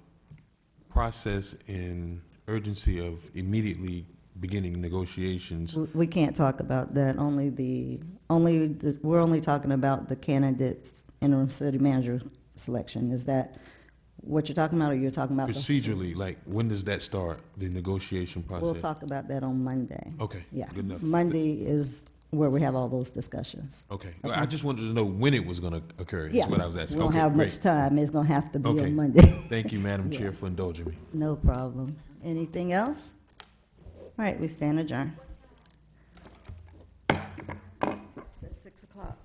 Speaker 5: process and urgency of immediately beginning negotiations.
Speaker 1: We can't talk about that. We're only talking about the candidate's interim city manager selection. Is that what you're talking about, or you're talking about the-
Speaker 5: Procedurally, like, when does that start, the negotiation process?
Speaker 1: We'll talk about that on Monday.
Speaker 5: Okay,
Speaker 1: Yeah.
Speaker 5: good enough.
Speaker 1: Monday is where we have all those discussions.
Speaker 5: Okay,
Speaker 1: Okay.
Speaker 5: I just wanted to know when it was going to occur, is
Speaker 1: Yeah.
Speaker 5: what I was asking.
Speaker 1: We don't
Speaker 5: Okay,
Speaker 1: have
Speaker 5: great.
Speaker 1: much time. It's going to have to be
Speaker 5: Okay.
Speaker 1: on Monday.
Speaker 5: Thank you, Madam
Speaker 1: Yeah.
Speaker 5: Chair, for indulging me.
Speaker 1: No problem. Anything else? All right, we stand adjourned. It's at 6 o'clock.